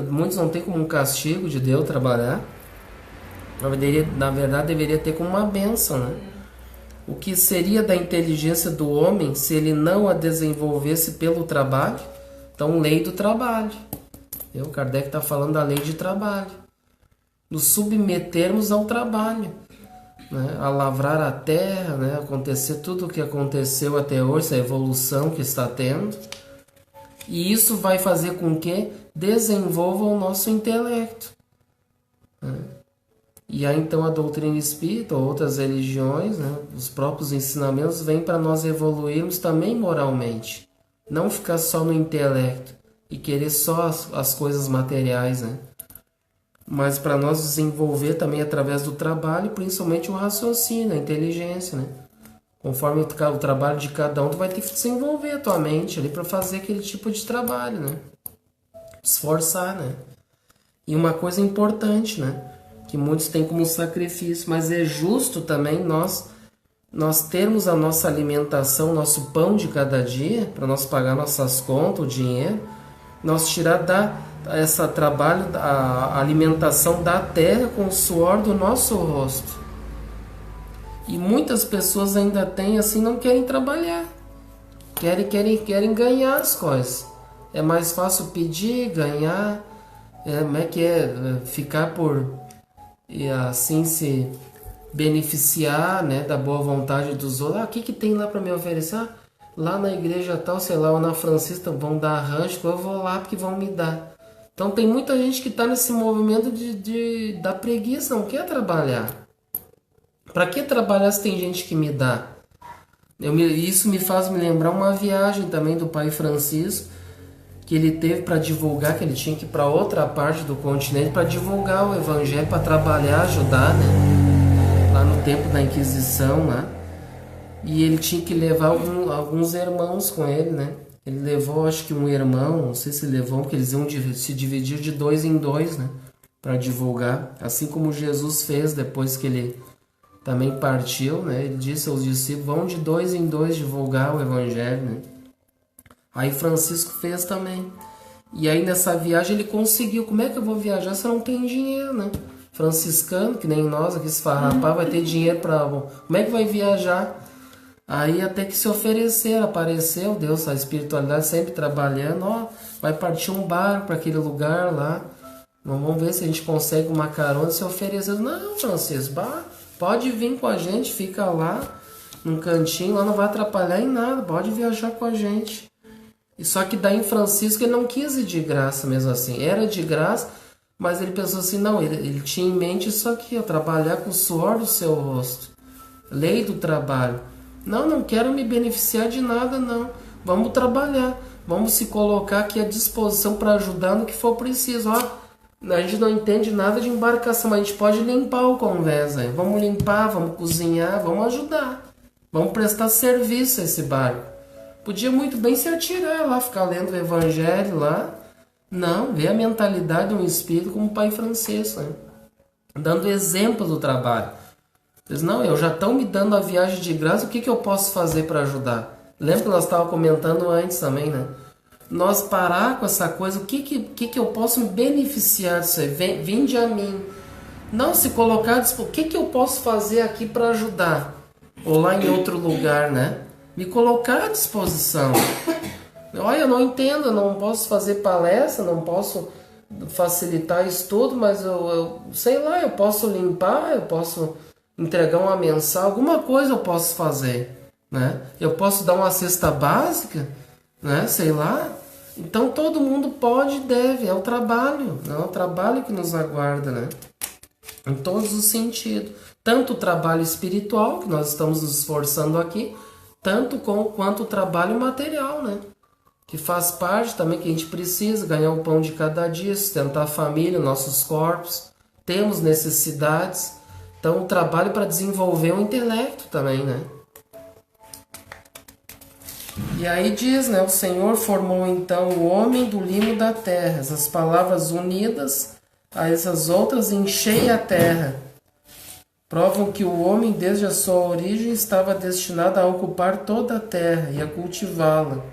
Muitos não têm como um castigo de Deus trabalhar. Na verdade, deveria ter como uma bênção, né? O que seria da inteligência do homem se ele não a desenvolvesse pelo trabalho? Então, lei do trabalho. O Kardec está falando da lei de trabalho. Nos submetermos ao trabalho, né? A lavrar a terra, né? Acontecer tudo o que aconteceu até hoje, essa evolução que está tendo. E isso vai fazer com que desenvolva o nosso intelecto, né? E aí então a doutrina espírita ou outras religiões, né? Os próprios ensinamentos vêm para nós evoluirmos também moralmente. Não ficar só no intelecto e querer só as coisas materiais, né? Mas para nós desenvolver também através do trabalho, principalmente o raciocínio, a inteligência, né? Conforme o trabalho de cada um, tu vai ter que desenvolver a tua mente ali para fazer aquele tipo de trabalho, né? Esforçar, né? E uma coisa importante, né? Que muitos têm como sacrifício, mas é justo também nós termos a nossa alimentação, nosso pão de cada dia, para nós pagar nossas contas, o dinheiro, nós tirar a alimentação da terra com o suor do nosso rosto. E muitas pessoas ainda têm assim, não querem trabalhar, querem ganhar as coisas. É mais fácil pedir, ganhar, ficar e assim se beneficiar, né, da boa vontade dos outros. O que tem lá para me oferecer? Lá na igreja tal, sei lá, ou na Francisca vão dar arranjo, eu vou lá porque vão me dar. Então tem muita gente que está nesse movimento da preguiça, não quer trabalhar. Para que trabalhar se tem gente que me dá? Isso me faz me lembrar uma viagem também do Pai Francisco, que ele teve para divulgar, que ele tinha que ir para outra parte do continente para divulgar o evangelho, para trabalhar, ajudar, né? Lá no tempo da Inquisição, né? E ele tinha que levar alguns irmãos com ele, né? Ele levou, acho que um irmão, não sei se levou, porque eles iam se dividir de 2 em 2, né? Para divulgar, assim como Jesus fez depois que ele também partiu, né? Ele disse aos discípulos, vão de 2 em 2 divulgar o evangelho, né? Aí Francisco fez também. E aí nessa viagem ele conseguiu. Como é que eu vou viajar se eu não tenho dinheiro, né? Franciscano, que nem nós aqui, se farrapar, vai ter dinheiro para... Como é que vai viajar? Aí até que se oferecer, apareceu Deus, a espiritualidade sempre trabalhando. Ó, vai partir um barco para aquele lugar lá. Vamos ver se a gente consegue uma carona. Se ofereceu. Não, Francisco, pode vir com a gente, fica lá num cantinho, lá não vai atrapalhar em nada, pode viajar com a gente. E só que daí em Francisco ele não quis ir de graça mesmo assim. Era de graça, mas ele pensou assim, não, ele tinha em mente isso aqui, ó, trabalhar com o suor do seu rosto. Lei do trabalho. Não quero me beneficiar de nada, não. Vamos trabalhar. Vamos se colocar aqui à disposição para ajudar no que for preciso. Ó, a gente não entende nada de embarcação, mas a gente pode limpar o convés. Aí. Vamos limpar, vamos cozinhar, vamos ajudar. Vamos prestar serviço a esse barco. Podia muito bem se atirar lá, ficar lendo o evangelho lá. Não, ver a mentalidade de um espírito como o Pai Francisco, né? Dando exemplo do trabalho. Diz, não, eu já estão me dando a viagem de graça, o que eu posso fazer para ajudar? Lembra que nós estávamos comentando antes também, né? Nós parar com essa coisa, o que eu posso me beneficiar disso aí? Vinde a mim. Não, se colocar, o que eu posso fazer aqui para ajudar? Ou lá em outro lugar, né? me colocar à disposição. Olha, eu não entendo, eu não posso fazer palestra, não posso facilitar estudo, mas eu sei lá, eu posso limpar, eu posso entregar uma mensagem, alguma coisa eu posso fazer, né? Eu posso dar uma cesta básica, né? Sei lá. Então todo mundo pode e deve, é o trabalho, né? É o trabalho que nos aguarda, né? Em todos os sentidos. Tanto o trabalho espiritual, que nós estamos nos esforçando aqui, quanto o trabalho material, né? Que faz parte também, que a gente precisa ganhar o pão de cada dia, sustentar a família, nossos corpos, temos necessidades. Então o trabalho para desenvolver o intelecto também, né? E aí diz, né? O Senhor formou então o homem do limo da terra. Essas palavras unidas a essas outras, enchei a terra, provam que o homem desde a sua origem estava destinado a ocupar toda a terra e a cultivá-la.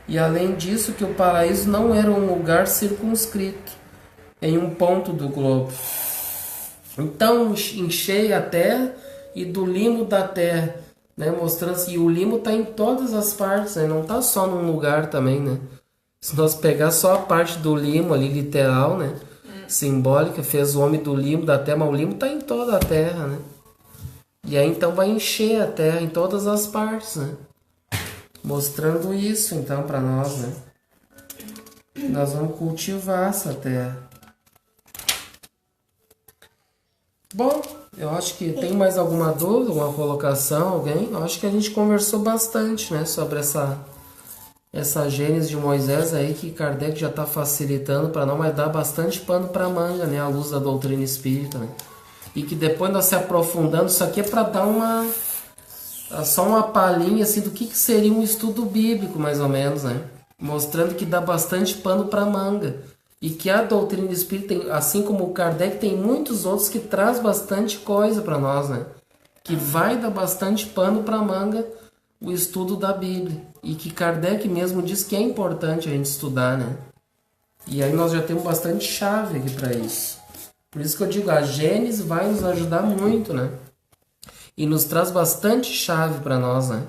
E além disso, que o paraíso não era um lugar circunscrito em um ponto do globo. Então enchei a terra e do limo da terra, né? Mostrando que o limo está em todas as partes, né? Não está só num lugar também, né? Se nós pegar só a parte do limo ali, literal, né? Simbólica, fez o homem do limo da terra, mas o limo está em toda a terra, né? E aí então vai encher a terra em todas as partes, né? Mostrando isso então para nós, né? Nós vamos cultivar essa terra. Bom, eu acho que tem mais alguma dúvida, alguma colocação, alguém? Eu acho que a gente conversou bastante, né? Sobre essa Gênesis de Moisés aí, que Kardec já está facilitando para nós, mas dá bastante pano para manga, né? À luz da doutrina espírita, né? E que depois nós se aprofundando, isso aqui é para dar só uma palhinha assim do que seria um estudo bíblico, mais ou menos, né? Mostrando que dá bastante pano para manga. E que a doutrina espírita, assim como o Kardec, tem muitos outros que traz bastante coisa para nós, né? Que vai dar bastante pano para manga o estudo da Bíblia. E que Kardec mesmo diz que é importante a gente estudar, né? E aí nós já temos bastante chave aqui para isso. Por isso que eu digo, a Gênesis vai nos ajudar muito, né? E nos traz bastante chave para nós, né?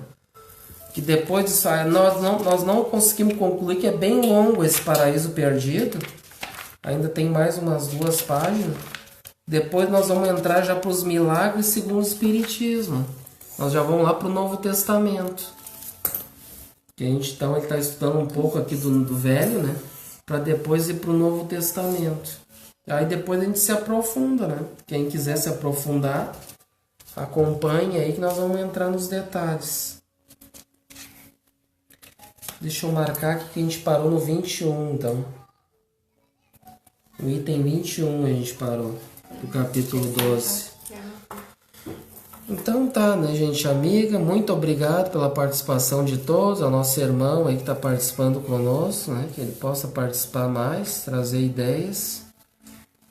Que depois disso, nós não conseguimos concluir, que é bem longo esse Paraíso Perdido. Ainda tem mais umas 2 páginas. Depois nós vamos entrar já para os milagres segundo o Espiritismo. Nós já vamos lá para o Novo Testamento. Que a gente então está estudando um pouco aqui do Velho, né? Para depois ir para o Novo Testamento. Aí depois a gente se aprofunda, né? Quem quiser se aprofundar, acompanhe aí que nós vamos entrar nos detalhes. Deixa eu marcar aqui que a gente parou no 21, então. No item 21 a gente parou, do capítulo 12. Então tá, né, gente amiga? Muito obrigado pela participação de todos, ao nosso irmão aí que está participando conosco, né? Que ele possa participar mais, trazer ideias.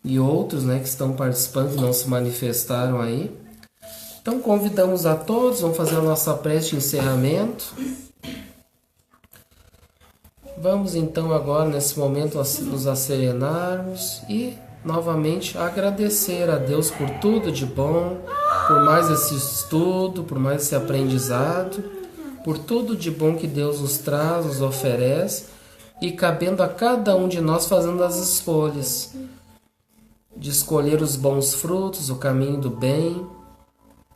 E outros, né, que estão participando e não se manifestaram aí. Então convidamos a todos, vamos fazer a nossa prece de encerramento. Vamos então agora nesse momento nos asserenarmos e novamente agradecer a Deus por tudo de bom, por mais esse estudo, por mais esse aprendizado, por tudo de bom que Deus nos traz, nos oferece, e cabendo a cada um de nós fazendo as escolhas, de escolher os bons frutos, o caminho do bem,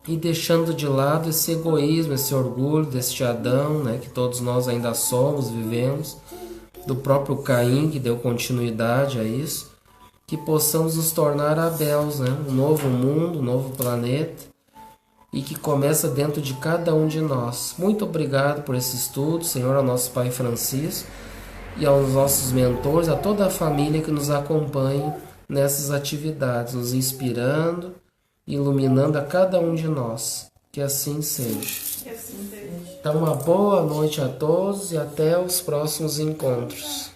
e deixando de lado esse egoísmo, esse orgulho deste Adão, né, que todos nós ainda somos, vivemos, do próprio Caim, que deu continuidade a isso, que possamos nos tornar Abéis, né, um novo mundo, um novo planeta, e que começa dentro de cada um de nós. Muito obrigado por esse estudo, Senhor, ao nosso Pai Francisco, e aos nossos mentores, a toda a família que nos acompanha nessas atividades, nos inspirando, iluminando a cada um de nós. Que assim seja. Então, uma boa noite a todos e até os próximos encontros.